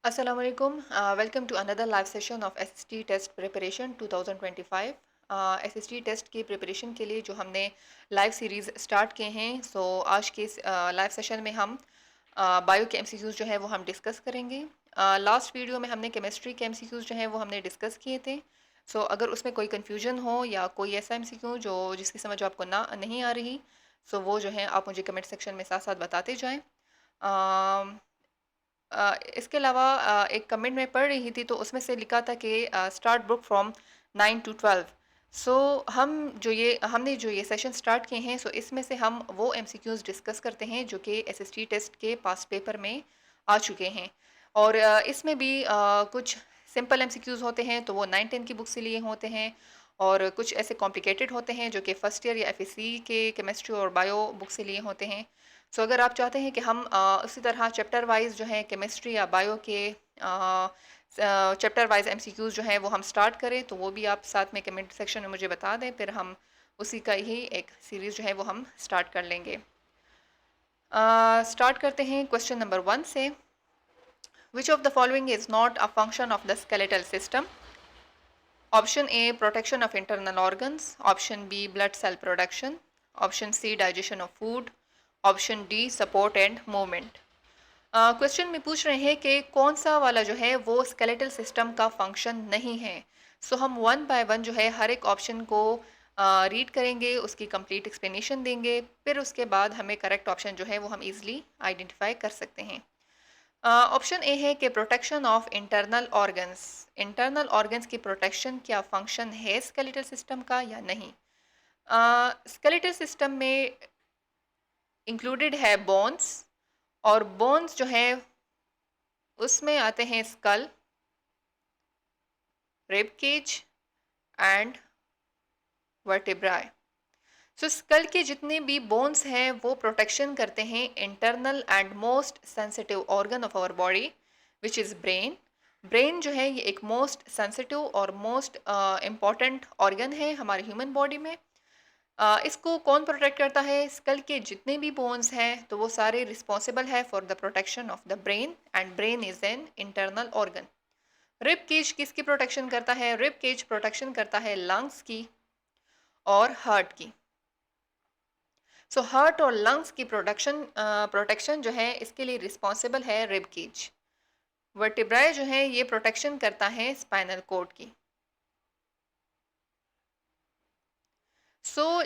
Assalamu alaikum. Welcome to another live session of SST test preparation 2025. SST test की preparation के लिए जो हमने लाइव सीरीज़ स्टार्ट किए हैं, सो आज के लाइव सेशन में हम बायो के एमसीक्यूज़ जो है वो हम डिस्कस करेंगे। लास्ट वीडियो में हमने केमिस्ट्री के एमसीक्यूज़ जो हैं वो हमने डिस्कस किए थे। सो अगर उसमें कोई कन्फ्यूजन हो या कोई ऐसा एमसीक्यू जो जिसकी समझ आपको ना नहीं आ रही, सो वो जो है आप मुझे कमेंट सेक्शन में साथ साथ बताते जाएँ। इसके अलावा एक कमेंट मैं पढ़ रही थी तो उसमें से लिखा था कि स्टार्ट बुक फ्रॉम 9 to 12। सो हमने जो ये सेशन स्टार्ट किए हैं, सो इसमें से हम वो एमसीक्यूज़ डिस्कस करते हैं जो कि एसएसटी टेस्ट के पास्ट पेपर में आ चुके हैं। और इसमें भी कुछ सिंपल एमसीक्यूज़ होते हैं तो वो 9-10 की बुक से लिए होते हैं, और कुछ ऐसे कॉम्प्लिकेटेड होते हैं जो कि फर्स्ट ईयर या एफएससी के केमिस्ट्री और बायो बुक से लिए होते हैं। सो अगर आप चाहते हैं कि हम उसी तरह चैप्टर वाइज जो है केमिस्ट्री या बायो के चैप्टर वाइज एमसीक्यूज जो है वो हम स्टार्ट करें, तो वो भी आप साथ में कमेंट सेक्शन में मुझे बता दें, फिर हम उसी का ही एक सीरीज़ जो है वो हम स्टार्ट कर लेंगे। स्टार्ट करते हैं क्वेश्चन नंबर 1 से। Which of the following is not a function of the skeletal system? Option A protection of internal organs, option B blood cell production, option C digestion of food, option D support and movement. Question में पूछ रहे हैं कि कौन सा वाला जो है वो स्केलेटल सिस्टम का फंक्शन नहीं है। सो हम वन बाय वन जो है हर एक ऑप्शन को रीड करेंगे, उसकी कंप्लीट एक्सप्लेनेशन देंगे, फिर उसके बाद हमें करेक्ट ऑप्शन जो है वो हम इजीली आइडेंटिफाई कर सकते हैं। ऑप्शन ए है कि protection of internal organs. Internal organs की प्रोटेक्शन क्या फंक्शन है स्केलेटल सिस्टम का या नहीं? स्केलेटल सिस्टम में इंक्लूडेड है बोन्स, और बोन्स जो है उसमें आते हैं skull, rib cage and vertebrae. So skull के जितने भी बोन्स हैं वो प्रोटेक्शन करते हैं internal and most sensitive organ of our body, which is brain. Brain जो है ये एक मोस्ट सेंसिटिव और मोस्ट इम्पॉर्टेंट ऑर्गन है हमारे ह्यूमन बॉडी में। इसको कौन प्रोटेक्ट करता है? स्कल के जितने भी बोन्स हैं तो वो सारे रिस्पॉन्सिबल है for the protection of the brain, and brain is an internal organ. Rib cage किसकी प्रोटेक्शन करता है? रिब केज प्रोटेक्शन करता है लंग्स की और हार्ट की। सो हार्ट और लंग्स की प्रोटेक्शन जो है इसके लिए रिस्पॉन्सिबल है रिब केज। वर्टिब्राई जो है ये प्रोटेक्शन करता है स्पाइनल कोड की।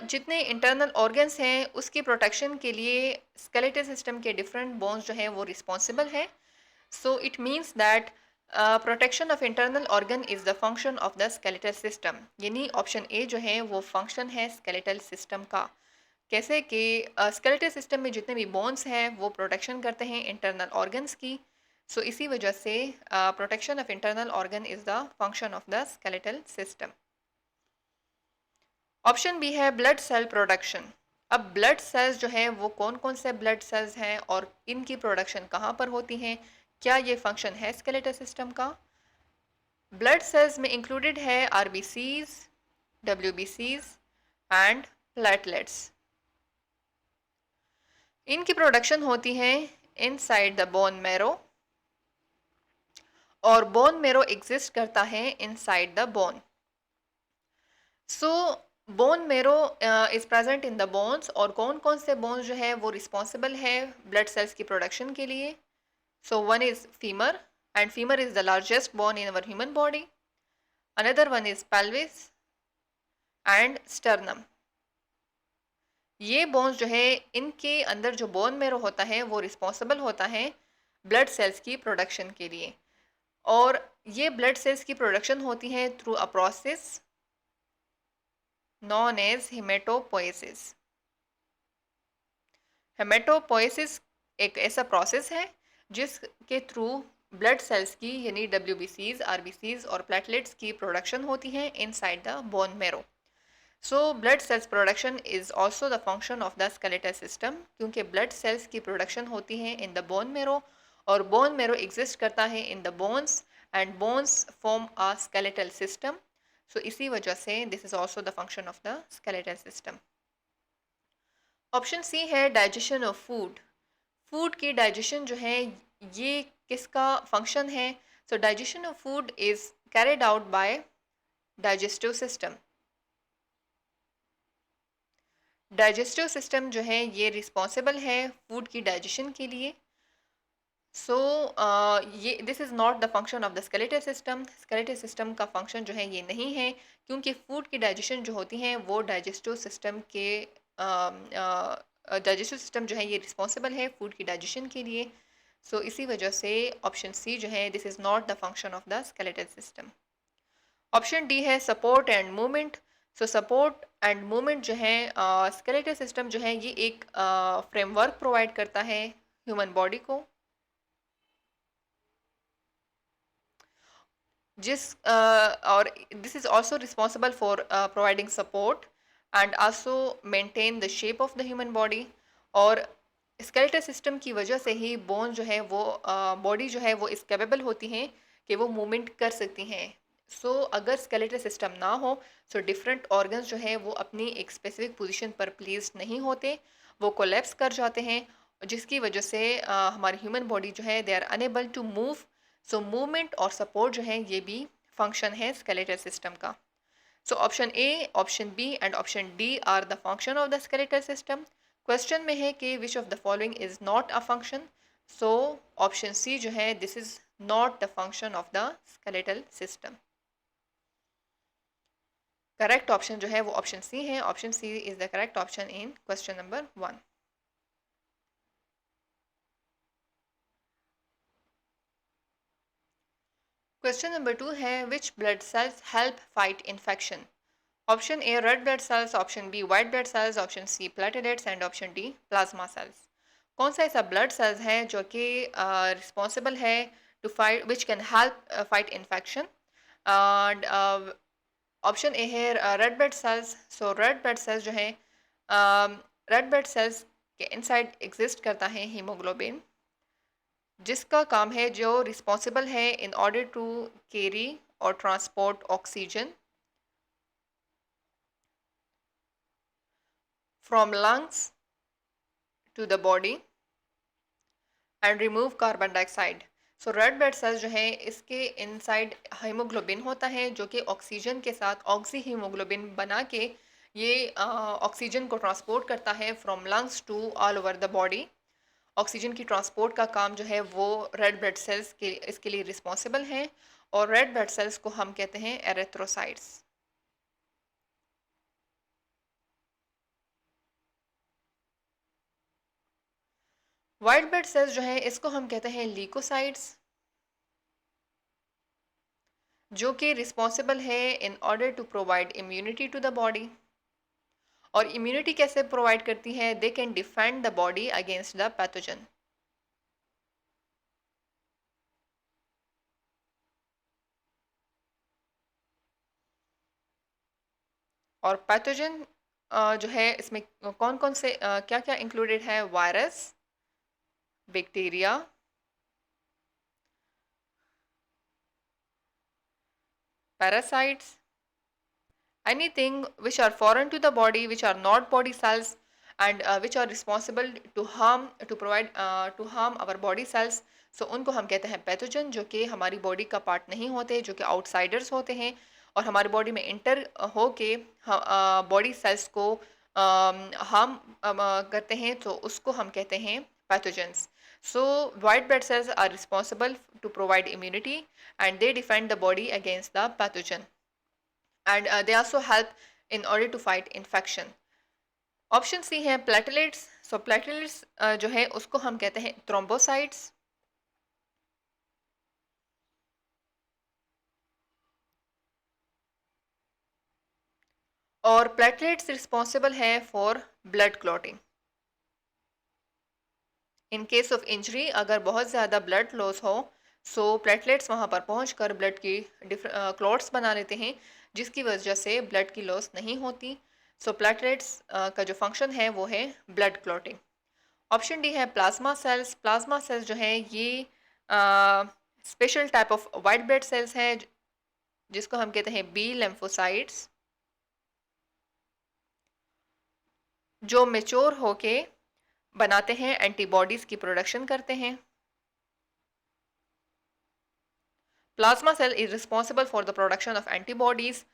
जितने इंटरनल ऑर्गन्स हैं उसकी प्रोटेक्शन के लिए स्केलेटल सिस्टम के डिफरेंट बोन्स जो है वो रिस्पॉन्सिबल है। So it means that protection of internal organ is the function of the skeletal system, यानी ऑप्शन ए जो है वो फंक्शन है स्केलेटल सिस्टम का। कैसे कि स्केलेटल सिस्टम में जितने भी बोन्स हैं वो प्रोटेक्शन करते हैं इंटरनल ऑर्गन्स की। इसी वजह से protection of internal organ is the function of the skeletal system. Option B है ब्लड सेल प्रोडक्शन। अब ब्लड सेल्स जो है वो कौन कौन से ब्लड सेल्स हैं और इनकी प्रोडक्शन कहाँ पर होती हैं? क्या ये फंक्शन है स्केलेटल सिस्टम का? ब्लड सेल्स में इंक्लूडेड है आरबीसीज, डब्ल्यूबीसीज एंड प्लेटलेट्स। इनकी प्रोडक्शन होती है इनसाइड द बोन मैरो, और बोन मैरो एग्जिस्ट करता है inside the bone. So bone marrow is present in the bones, और कौन कौन से बोन्स जो है वो रिस्पॉन्सिबल है ब्लड सेल्स की प्रोडक्शन के लिए? One is femur, and femur is the largest bone in our human body. Another one is pelvis and sternum. ये बोन्स जो है इनके अंदर जो बोन मेरो होता है वो रिस्पॉन्सिबल होता है ब्लड सेल्स की प्रोडक्शन के लिए, और ये ब्लड सेल्स की प्रोडक्शन होती है through a process known as hematopoiesis. Hematopoiesis एक ऐसा प्रोसेस है जिसके थ्रू ब्लड सेल्स की यानी डब्ल्यूबीसीज, आरबीसीज और प्लेटलेट्स की प्रोडक्शन होती है inside the bone marrow. Blood cells production is also the function of the skeletal system, क्योंकि ब्लड सेल्स की प्रोडक्शन होती है इन द बोन मैरो, और बोन मैरो एग्जिस्ट करता है in the bones, and bones form a skeletal system. इसी वजह से this is also the function of the skeletal system. Option C है डाइजेशन ऑफ फूड। फूड की digestion जो है ये किसका फंक्शन है? सो digestion of food is carried out bye digestive system. Digestive system जो है ये रिस्पॉन्सिबल है फूड की डाइजेशन के लिए। सो ये this is not the function of the skeletal system. Skeletal system का फंक्शन जो है ये नहीं है, क्योंकि फूड की डाइजेशन जो होती है वो डाइजेस्टिव सिस्टम के डाइजेस्टिव सिस्टम जो है ये रिस्पॉन्सिबल है फूड की डाइजेशन के लिए। सो इसी वजह से ऑप्शन सी जो है this is not the function of the skeletal system. Option D है support and movement. So support and movement जो है स्केलेटल सिस्टम जो है ये एक फ्रेमवर्क प्रोवाइड करता है ह्यूमन बॉडी को, जिस और this is also responsible for providing support and also maintain the shape of the human body। और स्केलेटल सिस्टम की वजह से ही बोन जो है वो बॉडी जो है वो इस कैपेबल होती हैं कि वो मूवमेंट कर सकती हैं। सो अगर स्केलेटल सिस्टम ना हो सो डिफरेंट ऑर्गन्स जो है वो अपनी एक स्पेसिफिक पोजीशन पर प्लेस नहीं होते, वो कोलैप्स कर जाते हैं, जिसकी वजह से हमारी ह्यूमन बॉडी जो है they are enable to move. So movement और सपोर्ट जो है ये भी फंक्शन है स्केलेटल सिस्टम का। So option A, option B and option D are the function of the skeletal system. Question में है कि which of the following is not a function. So option C जो है this is not the function of the skeletal system. Correct option जो है वो option C है। Option C is the correct option in question number 1। Question number 2 है which blood cells help fight infection. Option A red blood cells, option B white blood cells, option C platelets and option D plasma cells. कौन सा ऐसा blood cells है जो कि responsible है to fight which can help fight infection. And option A है red blood cells. So red blood cells जो है रेड ब्लड सेल्स के इनसाइड एग्जिस्ट करता है हीमोग्लोबिन, जिसका काम है जो रिस्पॉन्सिबल है इन ऑर्डर टू कैरी और transport oxygen from lungs to the body and remove carbon dioxide. So red blood cells जो है इसके इनसाइड हीमोग्लोबिन होता है जो कि ऑक्सीजन के साथ ऑक्सी हीमोग्लोबिन बना के ये ऑक्सीजन को ट्रांसपोर्ट करता है from lungs to all over the body. Oxygen की ट्रांसपोर्ट का काम जो है वो रेड ब्लड सेल्स के इसके लिए रिस्पॉन्सिबल हैं, और रेड ब्लड सेल्स को हम कहते हैं एरेथ्रोसाइट्स। वाइट ब्लड सेल्स जो है इसको हम कहते हैं लीकोसाइट्स, जो कि रिस्पॉन्सिबल है in order to provide immunity to the body. और इम्यूनिटी कैसे प्रोवाइड करती है? They can defend the body against the pathogen. और पैथोजन जो है इसमें कौन कौन से क्या क्या इंक्लूडेड है? Virus, bacteria, parasites, anything which are foreign to the body, which are not body cells, and which are responsible to harm to provide to harm our body cells। सो उनको हम कहते हैं पैथोजन, जो कि हमारी बॉडी का part नहीं होते, जो कि आउटसाइडर्स होते हैं और हमारी बॉडी में इंटर हो के बॉडी सेल्स को हार्म करते हैं, तो उसको हम कहते हैं pathogens. So white blood cells are responsible to provide immunity and they defend the body against the pathogen, and they also help in order to fight infection। Option C है platelets. सो platelets जो है उसको हम कहते हैं thrombocytes. और platelets responsible है for blood clotting. In case of injury, अगर बहुत ज़्यादा ब्लड लॉस हो, सो प्लेटलेट्स वहाँ पर पहुँच कर ब्लड की क्लॉट्स बना लेते हैं, जिसकी वजह से ब्लड की लॉस नहीं होती। सो प्लेटलेट्स का जो फंक्शन है वो है ब्लड क्लॉटिंग। ऑप्शन डी है प्लाज्मा सेल्स। प्लाज्मा सेल्स जो है ये special type of white blood sales हैं, जिसको हम कहते हैं बी लिम्फोसाइट्स, जो मेच्योर होके बनाते हैं एंटीबॉडीज़ की प्रोडक्शन करते हैं। Plasma cell is responsible for the production of antibodies.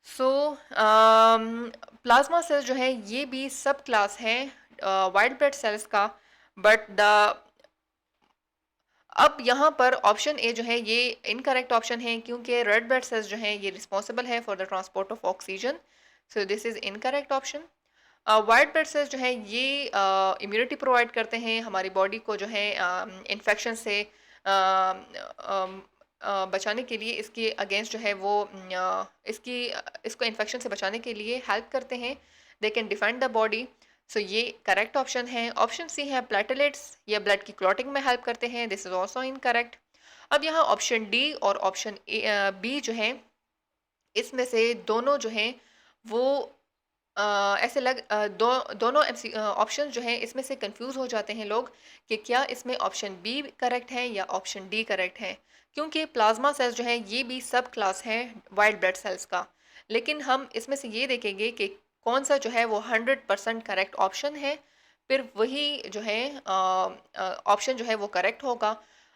So plasma cells जो है ये भी सब क्लास है वाइट ब्लड सेल्स का, बट द अब यहाँ पर ऑप्शन ए जो है ये इनकरेक्ट ऑप्शन है, क्योंकि रेड ब्लड सेल्स जो है ये रिस्पॉन्सिबल है for the transport of oxygen, so this is incorrect option. White blood cells जो है ये इम्यूनिटी प्रोवाइड करते हैं हमारी बॉडी को, जो है इन्फेक्शन से बचाने के लिए, इसके अगेंस्ट जो है वो इसको इन्फेक्शन से बचाने के लिए हेल्प करते हैं, they can defend the body. So ये करेक्ट ऑप्शन है। ऑप्शन सी है प्लेटलेट्स, ये ब्लड की क्लॉटिंग में हेल्प करते हैं, दिस इज ऑल्सो इनकरेक्ट। अब यहाँ ऑप्शन डी और ऑप्शन बी जो है, इसमें से दोनों जो हैं वो ऐसे दोनों ऑप्शन जो हैं इसमें से कंफ्यूज हो जाते हैं लोग कि क्या इसमें ऑप्शन बी करेक्ट है या ऑप्शन डी करेक्ट है, क्योंकि प्लाज्मा सेल्स जो है ये भी सब क्लास है वाइट ब्लड सेल्स का। लेकिन हम इसमें से ये देखेंगे कि कौन सा जो है वो 100% करेक्ट ऑप्शन है, फिर वही जो है ऑप्शन जो है वो करेक्ट होगा।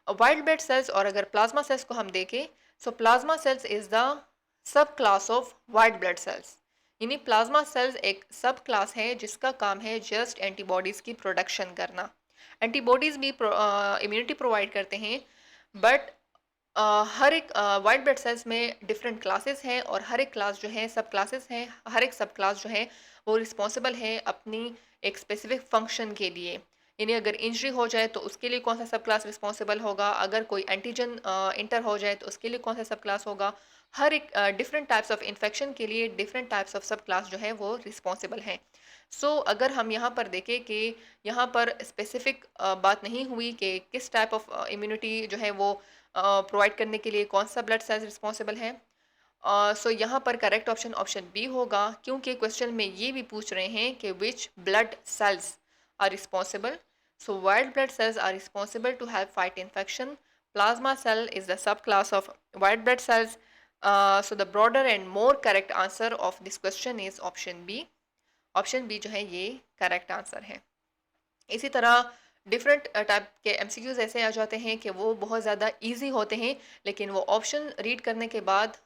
वाइट ब्लड सेल्स और अगर प्लाज्मा सेल्स को हम देखें, सो plasma cells is the subclass of white blood sales, यानी प्लाज्मा सेल्स एक सब क्लास है जिसका काम है जस्ट एंटीबॉडीज़ की प्रोडक्शन करना। एंटीबॉडीज़ भी इम्यूनिटी प्रोवाइड करते हैं, बट हर एक वाइट ब्लड सेल्स में डिफरेंट क्लासेस हैं और हर एक क्लास जो है सब क्लासेस हैं, हर एक सब क्लास जो है वो रिस्पॉन्सिबल है अपनी एक स्पेसिफिक फंक्शन के लिए। यानी अगर इंजरी हो जाए तो उसके लिए कौन सा सब क्लास रिस्पॉन्सिबल होगा, अगर कोई एंटीजन इंटर हो जाए तो उसके लिए कौन सा सब क्लास होगा। हर एक डिफरेंट टाइप्स ऑफ इन्फेक्शन के लिए डिफरेंट टाइप्स ऑफ सब क्लास जो है वो रिस्पॉन्सिबल हैं। सो अगर हम यहाँ पर देखें कि यहाँ पर स्पेसिफिक बात नहीं हुई कि किस टाइप ऑफ इम्यूनिटी जो है वो प्रोवाइड करने के लिए कौन सा ब्लड सेल्स रिस्पॉन्सिबल है, सो यहाँ पर करेक्ट ऑप्शन ऑप्शन बी होगा, क्योंकि क्वेश्चन में ये भी पूछ रहे हैं कि which blood cells are responsible. So white blood cells are responsible to help fight infection. Plasma cell is the subclass of white blood cells. So the broader and more correct answer of this question is option B. Option B जो है ये correct answer है। इसी तरह different type के MCQs ऐसे आ जाते हैं कि वो बहुत ज़्यादा इजी होते हैं, लेकिन वो ऑप्शन रीड करने के बाद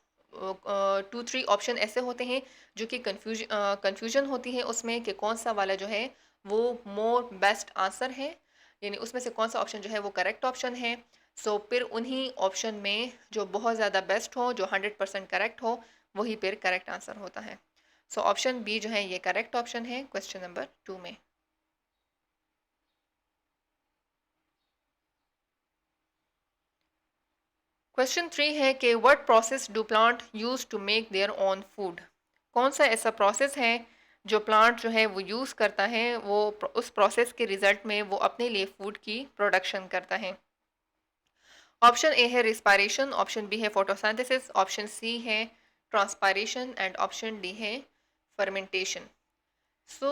2-3 ऑप्शन ऐसे होते हैं जो कि कन्फ्यूजन होती है उसमें कि कौन सा वाला जो है वो मोर बेस्ट आंसर है, यानी उसमें से कौन सा ऑप्शन जो है वो करेक्ट ऑप्शन है। सो फिर उन्हीं ऑप्शन में जो बहुत ज़्यादा बेस्ट हो, जो 100% करेक्ट हो, वही फिर करेक्ट आंसर होता है। सो ऑप्शन बी जो है ये करेक्ट ऑप्शन है क्वेश्चन नंबर 2 में। क्वेश्चन 3 है कि what process do plant use to make their own food. कौन सा ऐसा प्रोसेस है जो प्लांट जो है वो यूज़ करता है, वो उस प्रोसेस के रिजल्ट में वो अपने लिए फूड की प्रोडक्शन करता है। ऑप्शन ए है रिस्पायरेशन, ऑप्शन बी है फोटोसिंथेसिस, ऑप्शन सी है ट्रांसपायरेशन एंड ऑप्शन डी है फर्मेंटेशन। सो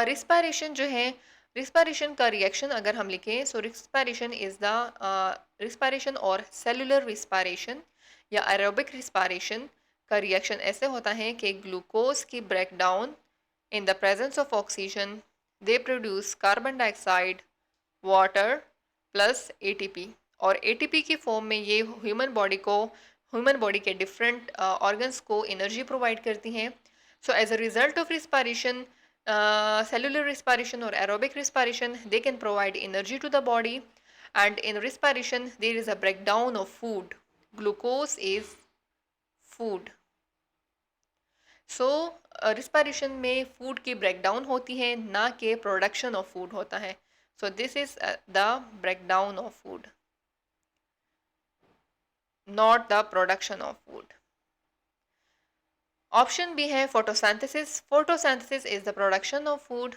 रिस्पायरेशन जो है, रिस्पायरेशन का रिएक्शन अगर हम लिखें, so respiration is the respiration और सेलुलर रिस्पायरेशन या एरोबिक रिस्पायरेशन का रिएक्शन ऐसे होता है कि ग्लूकोज की break down in the presence of oxygen they produce carbon dioxide, water plus ATP, और एटीपी की फॉर्म में ये ह्यूमन बॉडी के डिफरेंट ऑर्गन्स को एनर्जी प्रोवाइड करती हैं। So as a result of respiration, cellular respiration or aerobic respiration, they can provide energy to the body, and in respiration there is a breakdown of food. Glucose is food. So respiration में food की breakdown होती है, ना कि production of food होता है। So this is the breakdown of food, not the production of food. Option B है photosynthesis, photosynthesis is the production of food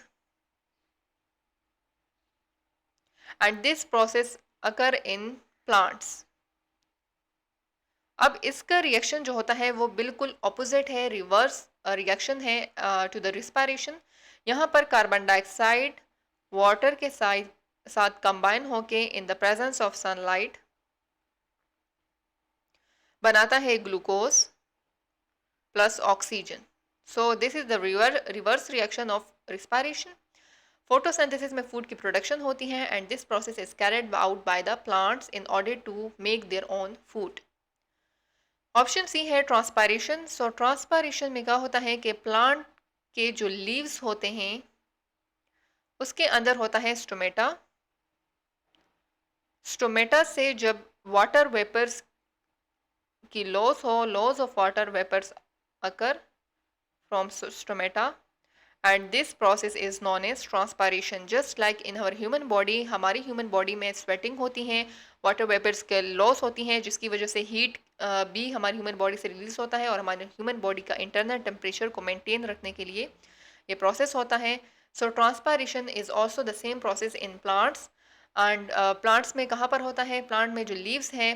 and this process occur in plants. अब इसका reaction जो होता है वो बिल्कुल ऑपोजिट है, रिवर्स रिएक्शन है टू द रिस्पायरेशन। यहाँ पर कार्बन डाइऑक्साइड वाटर के साथ कंबाइन होके in the presence of sunlight बनाता है glucose plus oxygen. So this is the reverse reaction of respiration. Photosynthesis में फूड की प्रोडक्शन होती है and this process is carried out by the plants in order to make their own food. Option C है transpiration. सो transpiration में क्या होता है कि प्लांट के जो लीव्स होते हैं उसके अंदर होता है स्टोमेटा। स्टोमेटा से जब वाटर वेपर्स की लॉस हो, loss of water vapours occur from stomata and this process is known as transpiration। just like in our human body, हमारी human body में sweating होती हैं, water vapors के loss होती हैं जिसकी वजह से heat भी हमारी human body से release होता है और हमारे human body का internal temperature को maintain रखने के लिए ये process होता है। so transpiration is also the same process in plants and plants में कहाँ पर होता है, plant में जो leaves हैं,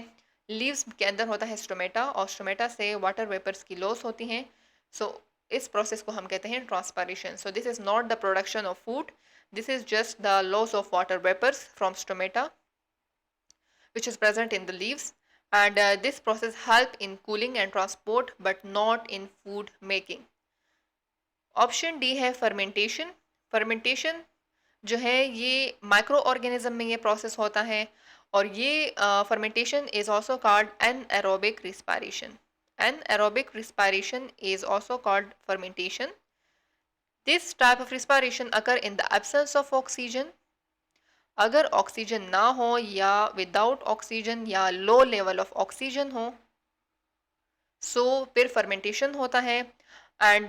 leaves के अंदर होता है stomata और stomata से water vapors की loss होती हैं। so इस प्रोसेस को हम कहते हैं transpiration. So this is not the production of food, this is just the loss of water vapours from stomata which is present in the leaves and this process help in cooling and transport but not in food making। Option D है fermentation. Fermentation जो है ये micro organism में ये process होता है और ये fermentation is also called anaerobic respiration. Anaerobic respiration is also called fermentation। This type of respiration occur in the absence of oxygen। अगर ऑक्सीजन ना हो या विदाउट ऑक्सीजन या लो लेवल ऑफ ऑक्सीजन हो सो फिर फर्मेंटेशन होता है and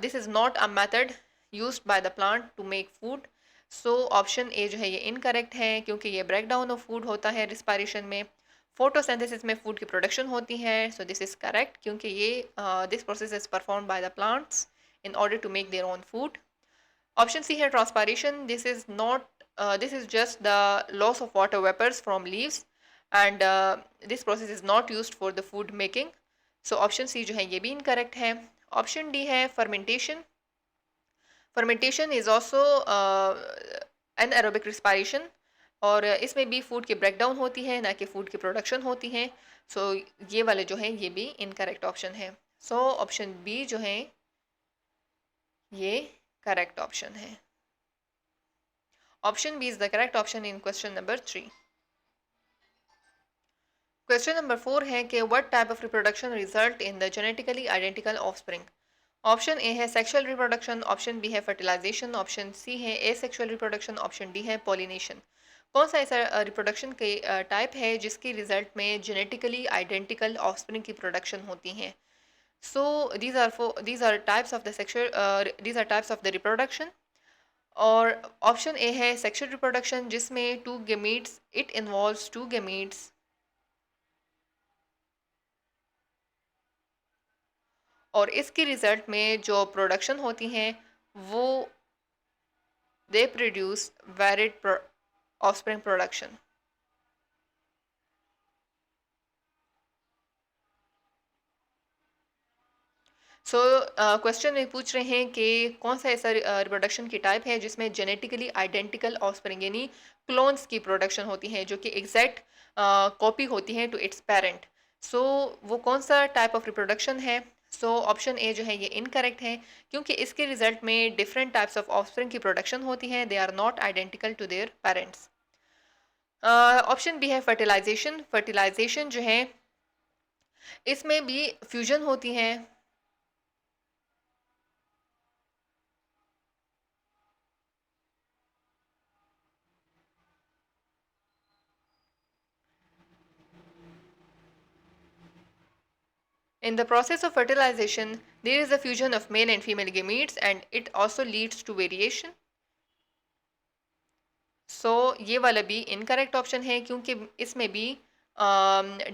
this is not a method used by the plant to make food. So option A जो है ये इनकरेक्ट है क्योंकि ये ब्रेक डाउन ऑफ फूड होता है रिस्पायरेशन में। फोटोसिंथेसिस में फूड की प्रोडक्शन होती है सो दिस इज़ करेक्ट क्योंकि ये this process is perform by the plants in order to make their own food. Option C है transpiration. This is not this is just the loss of water vapors from leaves and this process is not used for the food making। so option C जो है ये भी incorrect है। option D है fermentation। fermentation is also anaerobic respiration और इसमें भी food की ब्रेकडाउन होती है ना कि फूड की प्रोडक्शन होती है। सो ये वाले जो है ये भी इनकरेक्ट ऑप्शन है। सो ऑप्शन बी जो है ये करेक्ट ऑप्शन है। Option B is the correct option in question number 3। Question number 4 है कि what type of reproduction result in the genetically identical offspring। Option A है सेक्सुअल रिप्रोडक्शन, ऑप्शन बी है fertilisation, option C है asexual reproduction, option D है pollination. कौन सा ऐसा reproduction के टाइप है जिसके रिजल्ट में जेनेटिकली आइडेंटिकल ऑफस्प्रिंग की प्रोडक्शन होती है। सो these are types of the sexual these are types of the reproduction और ऑप्शन ए है सेक्सुअल रिप्रोडक्शन जिसमें two gametes, it involves two gametes और इसके रिजल्ट में जो प्रोडक्शन होती हैं वो they produce varied offspring production. So question में पूछ रहे हैं कि कौन सा ऐसा रिप्रोडक्शन की टाइप है जिसमें जेनेटिकली आइडेंटिकल ऑफस्प्रिंग यानी क्लोन्स की प्रोडक्शन होती है जो कि एग्जैक्ट कॉपी होती है टू इट्स पेरेंट। सो वो कौन सा टाइप ऑफ रिप्रोडक्शन है। सो ऑप्शन ए जो है ये इनकरेक्ट है क्योंकि इसके रिजल्ट में डिफरेंट टाइप्स ऑफ ऑफस्प्रिंग की प्रोडक्शन होती है, they are not identical to their parents. Option B है फर्टिलाइजेशन। फर्टिलाइजेशन जो है इसमें भी फ्यूजन होती है। In the process of fertilization, there is a fusion of male and female gametes and it also leads to variation। So ये वाला भी इनकरेक्ट ऑप्शन है क्योंकि इसमें भी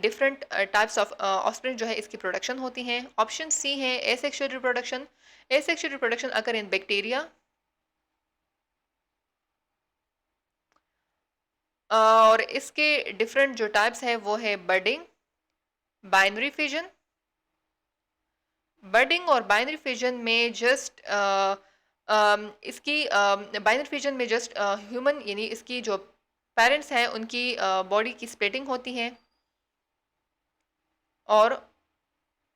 डिफरेंट टाइप्स ऑफ ऑफस्प्रिंग जो है इसकी प्रोडक्शन होती हैं। ऑप्शन सी है एसेक्सुअल रिप्रोडक्शन। एसेक्सुअल रिप्रोडक्शन अकर इन बैक्टीरिया और इसके डिफरेंट जो टाइप्स है वो है बडिंग, बाइनरी फिजन। बडिंग और बाइनरी फिजन में जस्ट इसकी बाइनरी फिजन में जस्ट ह्यूमन यानी इसकी जो पेरेंट्स हैं उनकी बॉडी की स्प्लिटिंग होती है और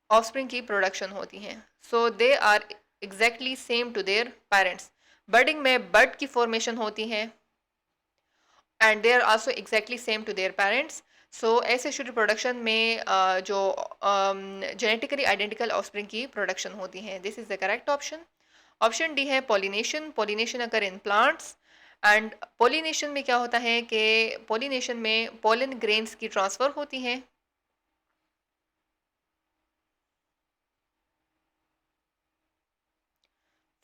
ऑफस्प्रिंग की प्रोडक्शन होती है। So they are exactly same to their parents. Budding में बर्ड की फॉर्मेशन होती है and they are also exactly same to their parents. So asexual reproduction में जो जेनेटिकली आइडेंटिकल ऑफस्प्रिंग की प्रोडक्शन होती है। This is the correct option. Option D है पॉलिनेशन। पॉलिनेशन अगर इन प्लांट्स एंड पॉलिनेशन में क्या होता है कि पॉलिनेशन में पोलन ग्रेन्स की ट्रांसफर होती है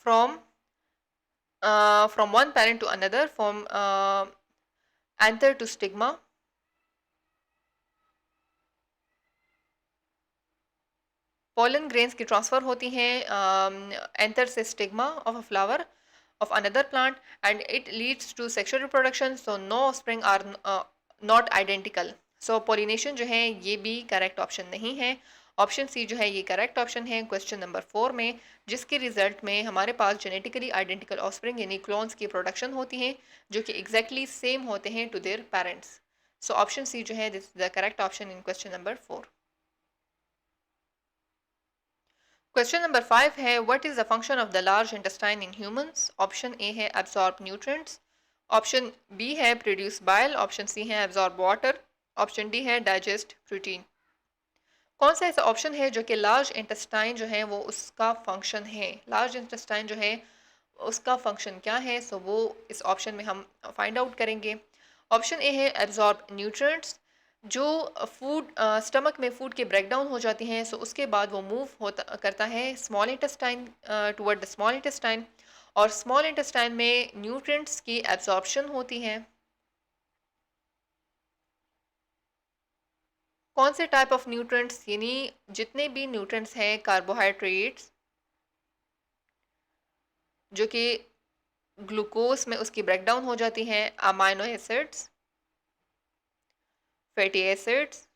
from one parent to another, from anther to stigma। Pollen grains की ट्रांसफर होती हैं एंथर से stigma of a flower of another plant and it leads to sexual reproduction, so no offspring are not identical। so pollination जो है ये भी correct option नहीं है। ऑप्शन सी जो है ये करेक्ट ऑप्शन है क्वेश्चन नंबर 4 में, जिसके रिजल्ट में हमारे पास जेनेटिकली आइडेंटिकल ऑफस्प्रिंग यानी क्लोन्स की प्रोडक्शन होती है जो कि एग्जैक्टली सेम होते हैं to their parents. So option C जो है this is the correct option in question number 4। Question number 5 है what is the function of the large intestine in humans. Option A है एब्जॉर्ब न्यूट्रिएंट्स, ऑप्शन बी है produce bile, option C है absorb water, option D है digest protein. कौन सा ऐसा option है जो कि लार्ज इंटेस्टाइन जो है वो उसका फंक्शन है। लार्ज इंटेस्टाइन जो है उसका फंक्शन क्या है, सो वो इस ऑप्शन में हम फाइंड आउट करेंगे। ऑप्शन ए है एब्जॉर्ब न्यूट्रिएंट्स। जो फूड स्टमक में फूड के ब्रेकडाउन हो जाती हैं सो उसके बाद वो मूव होता करता है small intestine toward the small intestine, और स्मॉल इंटेस्टाइन में न्यूट्रिएंट्स की एब्जॉर्प्शन होती है। कौन से टाइप ऑफ न्यूट्रिएंट्स, यानी जितने भी न्यूट्रिएंट्स हैं कार्बोहाइड्रेट्स जो कि ग्लूकोज में उसकी ब्रेकडाउन हो जाती हैं, अमाइनो एसिड्स, फैटी एसिड्स,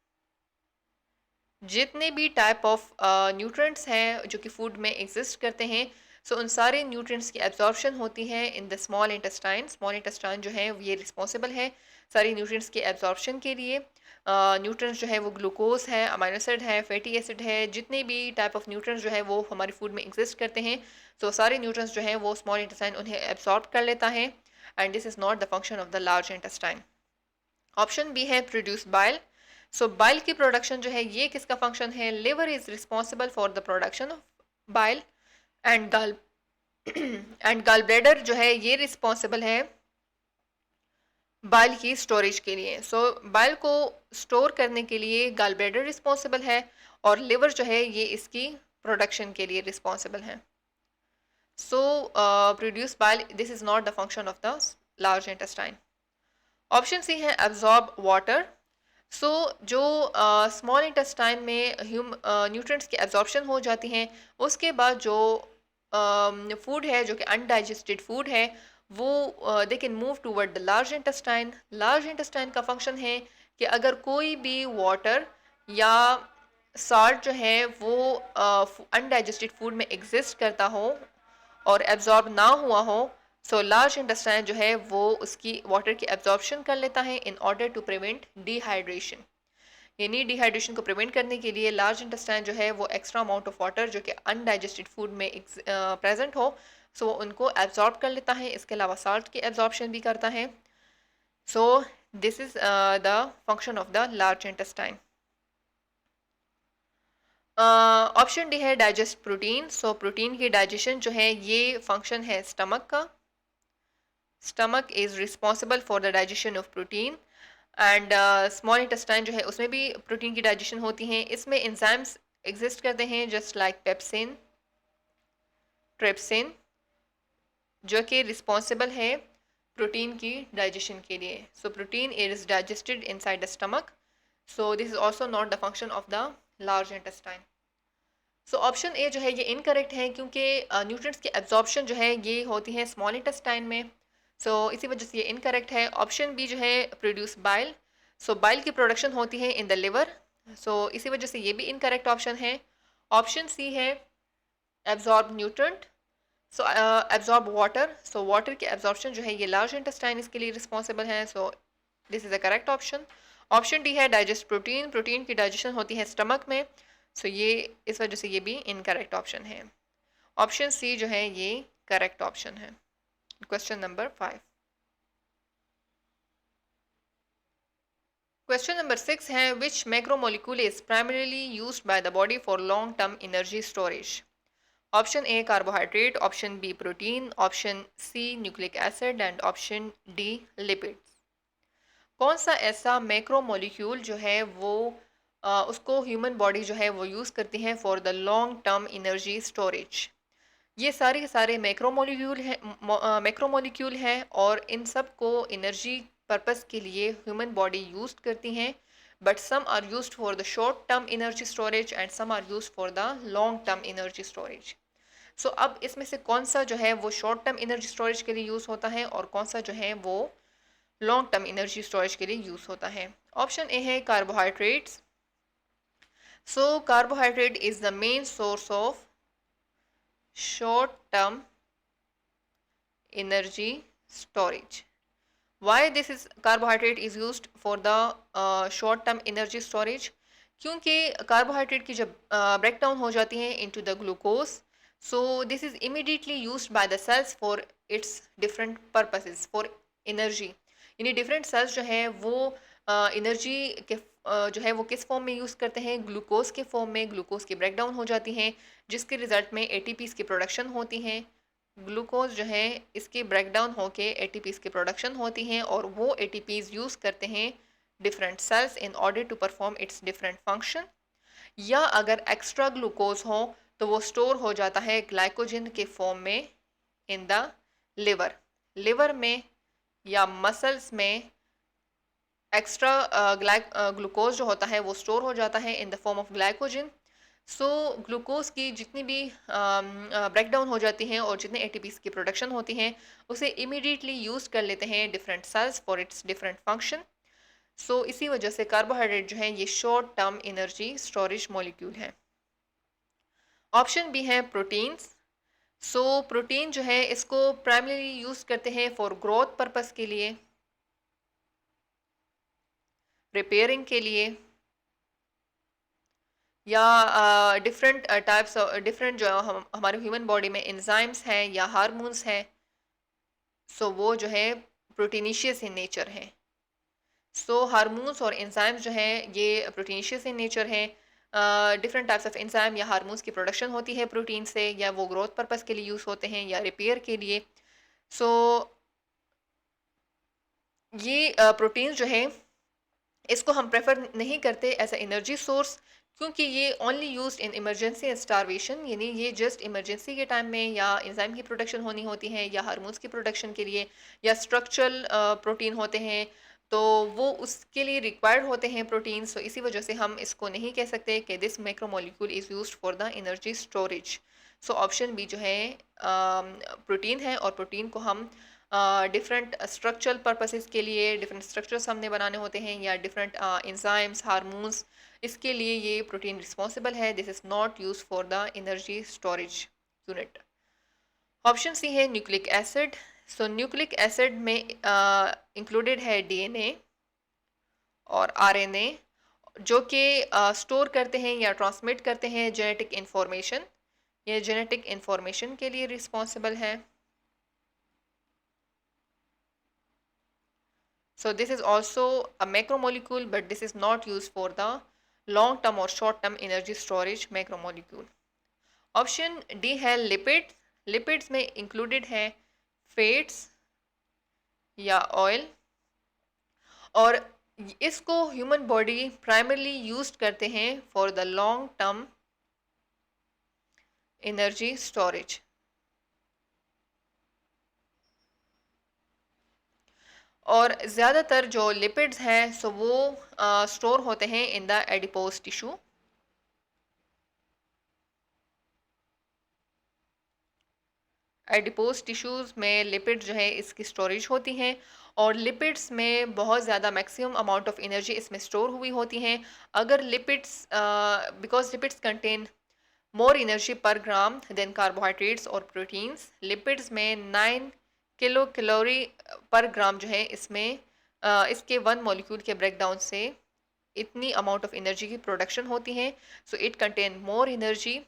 जितने भी टाइप ऑफ न्यूट्रिएंट्स हैं जो कि फूड में एग्जिस्ट करते हैं, सो उन सारे न्यूट्रिएंट्स की एब्जॉर्प्शन होती है in the small intestine. Small intestine जो है ये रिस्पॉन्सिबल है सारी न्यूट्रिएंट्स के एब्जॉर्प्शन के लिए। न्यूट्रिएंट्स जो है वो ग्लूकोज है, अमाइनो एसिड है, फैटी एसिड है, जितने भी टाइप ऑफ न्यूट्रिएंट्स जो है वो हमारे फूड में एग्जिस्ट करते हैं, सो सारे न्यूट्रिएंट्स जो है वो स्मॉल इंटेस्टाइन उन्हें एब्जॉर्ब कर लेता है and this is not the function of the large intestine. Option B है प्रोड्यूस बाइल। सो बाइल की प्रोडक्शन जो है ये किसका फंक्शन है, liver is responsible for the production of bile and gall and gall bladder जो है ये रिस्पॉन्सिबल है बाइल की स्टोरेज के लिए। सो बाइल को स्टोर करने के लिए गल ब्लैडर रिस्पॉन्सिबल है और लिवर जो है ये इसकी प्रोडक्शन के लिए रिस्पॉन्सिबल है। So produce bile, this is not the function of the large intestine. Option C है एब्जॉर्ब वाटर। सो जो स्मॉल इंटेस्टाइन में न्यूट्रिएंट्स की एब्जॉर्प्शन हो जाती हैं उसके बाद जो फूड है जो कि अनडाइजेस्टेड फूड है वो they can move toward the large intestine. Large intestine का फंक्शन है कि अगर कोई भी वाटर या साल्ट जो है वो अनडाइजेस्टेड फूड में एग्जिस्ट करता हो और एब्जॉर्ब ना हुआ हो, सो लार्ज इंटेस्टाइन जो है वो उसकी वाटर की एब्जॉर्प्शन कर लेता है in order to prevent dehydration. यानी डिहाइड्रेशन को प्रिवेंट करने के लिए लार्ज इंटेस्टाइन जो है वो एक्स्ट्रा अमाउंट ऑफ वाटर जो कि अनडाइजेस्टेड फूड में प्रेजेंट हो सो उनको एब्जॉर्ब कर लेता है। इसके अलावा साल्ट की एब्जॉर्प्शन भी करता है। So this is the function of the large intestine. Option D है डाइजेस्ट प्रोटीन। सो प्रोटीन की डाइजेशन जो है ये फंक्शन है स्टमक का। Stomach is responsible for the digestion of protein and small intestine जो है उसमें भी प्रोटीन की डाइजेशन होती है। इसमें एंजाइम्स एग्जिस्ट करते हैं जस्ट लाइक पेप्सिन, ट्रिप्सिन, जो कि रिस्पॉन्सिबल है प्रोटीन की डाइजेशन के लिए। So protein is digested inside the stomach, so this is also not the function of the large intestine. So option A जो है ये इनकरेक्ट है क्योंकि न्यूट्रिएंट्स की एब्जॉर्प्शन जो है ये होती है स्मॉल इंटेस्टाइन में, सो इसी वजह से ये इनकरेक्ट है। ऑप्शन बी जो है प्रोड्यूस बाइल। सो बाइल की प्रोडक्शन होती है इन द लिवर, सो इसी वजह से ये भी इनकरेक्ट ऑप्शन है। ऑप्शन सी है एब्जॉर्ब न्यूट्रेंट, सो एब्जॉर्ब वाटर। सो वाटर की एब्जॉर्प्शन जो है ये लार्ज इंटेस्टाइन इसके लिए रिस्पॉन्सिबल है, so this is a correct option. Option D है डाइजेस्ट प्रोटीन। प्रोटीन की डाइजेशन होती है स्टमक में, सो ये इस वजह से ये भी इनकरेक्ट ऑप्शन है। ऑप्शन सी जो है ये करेक्ट ऑप्शन है। Question number 5। क्वेश्चन नंबर 6 है, which macromolecule is primarily used by the body for long term energy storage? Option A carbohydrate, option B protein, option C nucleic acid and option D lipids. कौन सा ऐसा macromolecule जो है वो उसको human body जो है वो यूज़ करती है for the long term energy storage? ये सारे के सारे मैक्रोमोलिक्यूल हैं और इन सब को एनर्जी पर्पस के लिए ह्यूमन बॉडी यूज करती हैं, but some are used for the short term energy storage and some are used for the long term energy storage. So अब इसमें से कौन सा जो है वो शॉर्ट टर्म एनर्जी स्टोरेज के लिए यूज़ होता है और कौन सा जो है वो लॉन्ग टर्म एनर्जी स्टोरेज के लिए यूज़ होता है? ऑप्शन ए है carbohydrates. So carbohydrate is the main source of short term energy storage. Why this is carbohydrate is used for the short term energy storage? क्योंकि carbohydrate की जब break down हो जाती हैं into the glucose, so this is immediately used by the cells for its different purposes for energy. यानी different cells जो है वो एनर्जी के जो है वो किस फॉर्म में यूज़ करते हैं? ग्लूकोज के फॉर्म में। ग्लूकोज की ब्रेक डाउन हो जाती हैं जिसके रिजल्ट में एटीपीज की प्रोडक्शन होती हैं। ग्लूकोज जो है इसकी ब्रेक डाउन होके एटीपीज की प्रोडक्शन होती हैं और वो एटीपीज यूज़ करते हैं different cells in order to perform its different function. या अगर एक्स्ट्रा ग्लूकोज हो तो वो स्टोर हो जाता है ग्लाइकोजन के फॉर्म में इन द लिवर। लिवर में या मसल्स में एक्स्ट्रा ग्लूकोज जो होता है वो स्टोर हो जाता है in the form of glycogen. So glucose की जितनी भी ब्रेक डाउन हो जाती हैं और जितने एटीपीज की प्रोडक्शन होती हैं उसे इमीडिएटली यूज़ कर लेते हैं different cells for its different function. So इसी वजह से कार्बोहाइड्रेट जो है ये short term energy storage molecule है। ऑप्शन बी है प्रोटीन्स। सो प्रोटीन जो है इसको प्राइमरीली यूज़ करते हैं फॉर ग्रोथ पर्पस के लिए, रिपेयरिंग के लिए, या डिफरेंट टाइप्स डिफरेंट जो हमारे ह्यूमन बॉडी में एंजाइम्स हैं या हार्मोन्स हैं, सो वो जो है प्रोटीनिशियस इन नेचर हैं। सो हार्मोन्स और एंजाइम्स जो हैं ये प्रोटीनिशियस इन नेचर हैं। डिफरेंट टाइप्स ऑफ एंजाइम या हार्मोन्स की प्रोडक्शन होती है प्रोटीन से, या वो ग्रोथ पर्पस के लिए यूज़ होते हैं या रिपेयर के लिए। सो ये प्रोटीन जो है इसको हम प्रेफर नहीं करते एज अ एनर्जी सोर्स, क्योंकि ये only used in emergency and starvation. यानी ये जस्ट इमरजेंसी के टाइम में या एंजाइम की प्रोडक्शन होनी होती है या हार्मोन्स की प्रोडक्शन के लिए, या स्ट्रक्चरल प्रोटीन होते हैं तो वो उसके लिए रिक्वायर्ड होते हैं प्रोटीन्स। तो इसी वजह से हम इसको नहीं कह सकते कि this macromolecule is used for the energy storage. So option B जो है प्रोटीन है, और प्रोटीन को हम डिफरेंट स्ट्रक्चरल पर्पसेस के लिए, डिफरेंट स्ट्रक्चर्स हमने बनाने होते हैं या डिफरेंट एंजाइम्स हार्मोन्स, इसके लिए ये प्रोटीन रिस्पॉन्सिबल है। This is not use for the energy storage unit. Option C है nucleic acid. So nucleic acid में इंक्लूडेड है डीएनए और आरएनए, जो कि स्टोर करते हैं या ट्रांसमिट करते हैं जेनेटिक इंफॉर्मेशन। ये जेनेटिक इंफॉर्मेशन के लिए रिस्पॉन्सिबल है। So this is also a macromolecule, but this is not used for the long term or short term energy storage macromolecule. Option D है लिपिड। लिपिड्स में included है fats या oil, और इसको human body primarily use करते हैं for the long term energy storage. और ज़्यादातर जो लिपिड्स हैं सो वो स्टोर होते हैं इन the adipose tissue. Adipose tissues में लिपिड जो है इसकी स्टोरेज होती हैं, और लिपिड्स में बहुत ज़्यादा मैक्सिमम अमाउंट ऑफ एनर्जी इसमें स्टोर हुई होती हैं। अगर lipids because lipids contain more energy पर ग्राम देन कार्बोहाइड्रेट्स और प्रोटीन्स। लिपिड्स में 9 किलो कैलोरी पर ग्राम जो है इसमें इसके वन मॉलिक्यूल के ब्रेकडाउन से इतनी अमाउंट ऑफ एनर्जी की प्रोडक्शन होती है। So it contain more energy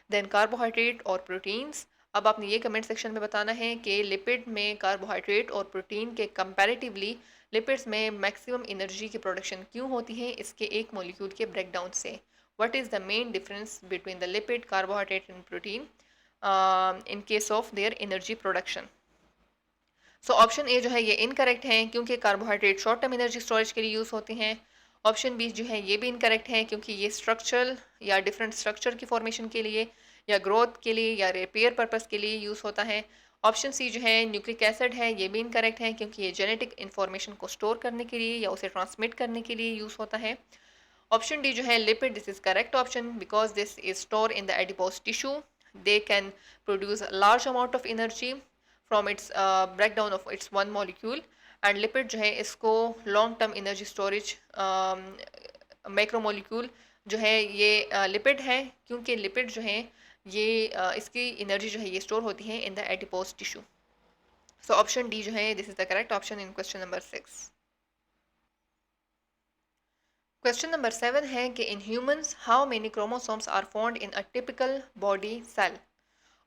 than carbohydrate और प्रोटीन्स। अब आपने ये कमेंट सेक्शन में बताना है कि लिपिड में कार्बोहाइड्रेट और प्रोटीन के कंपैरेटिवली लिपिड्स में मैक्सिमम एनर्जी की प्रोडक्शन क्यों होती है इसके एक मॉलिक्यूल के ब्रेकडाउन से। What is the main difference between the lipid, carbohydrate and protein in case of their energy production. So option A जो है ये इनकरेक्ट है क्योंकि carbohydrate short term energy storage के लिए यूज़ होते हैं। ऑप्शन बी जो है ये भी इनकरेक्ट है क्योंकि ये स्ट्रक्चरल या डिफरेंट स्ट्रक्चर की फॉर्मेशन के लिए या ग्रोथ के लिए या रिपेयर पर्पस के लिए यूज़ होता है। ऑप्शन सी जो है न्यूक्लिक एसिड है ये भी इनकरेक्ट है क्योंकि ये जेनेटिक इन्फॉर्मेशन को स्टोर करने के लिए या उसे ट्रांसमिट करने के लिए यूज़ होता है। ऑप्शन डी जो है lipid, this is correct option because this is store in the adipose tissue, they can produce large amount of energy from its breakdown of its one molecule. And lipid जो है इसको long term energy storage macromolecule जो है ये lipid है क्योंकि lipid जो है ये इसकी एनर्जी जो है ये स्टोर होती है in the adipose tissue. So option D जो है this is the correct option in question number 6। Question number 7 है कि in humans how many chromosomes are found in a typical body cell.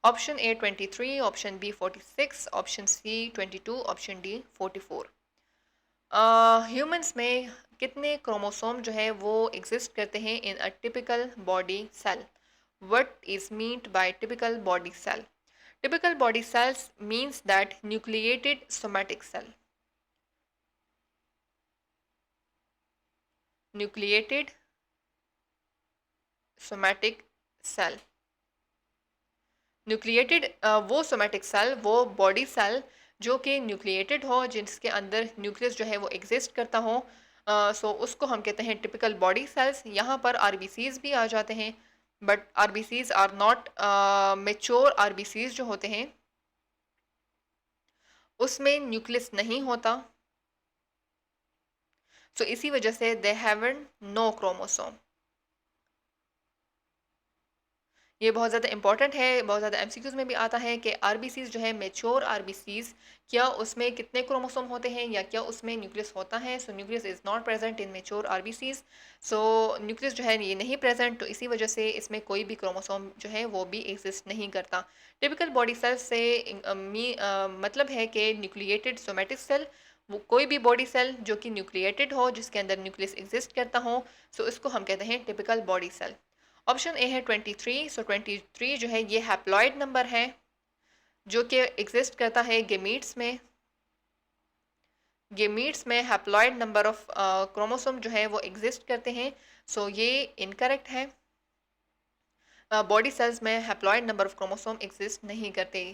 Option A 23, option B 46, option C 22, option D 44। Humans में कितने chromosome जो है वो exist करते हैं in a typical body cell. What is meant bye typical body cell. Typical body cells means that nucleated somatic cell, nucleated somatic cell. Nucleated वो somatic cell, वो body cell जो कि न्यूक्लिएटेड हो, जिसके अंदर न्यूक्लियस जो है वो एग्जिस्ट करता हो, सो उसको हम कहते हैं टिपिकल बॉडी सेल्स। यहाँ पर आरबीसीज भी आ जाते हैं but RBCs are not mature. RBCs जो होते हैं उसमें न्यूक्लियस नहीं होता, सो इसी वजह से दे हैवन नो क्रोमोसोम। ये बहुत ज़्यादा इंपॉर्टेंट है, बहुत ज़्यादा एमसीक्यूज़ में भी आता है कि आरबीसीज़ जो है मैच्योर आरबीसीज़, क्या उसमें कितने क्रोमोसोम होते हैं या क्या उसमें न्यूक्लियस होता है। सो nucleus is not present in mature RBCs. So nucleus जो है ये नहीं प्रेजेंट, तो इसी वजह से इसमें कोई भी क्रोमोसोम जो है वो भी एग्जिस्ट नहीं करता। टिपिकल बॉडी सेल से मतलब है कि न्यूक्लिएटेड सोमैटिक सेल, वो कोई भी बॉडी सेल जो कि न्यूक्लिएटेड हो, जिसके अंदर न्यूक्लियस एग्जिस्ट करता हो, सो इसको हम कहते हैं typical body cell. Option A है 23। सो 23 जो है ये हैप्लॉइड नंबर है जो कि एग्जिस्ट करता है गेमीट्स में। गेमीट्स में हैप्लॉइड नंबर ऑफ क्रोमोसोम जो है वो एग्जिस्ट करते हैं, सो ये इनकरेक्ट है। बॉडी सेल्स में haploid number of chromosome exist नहीं करते।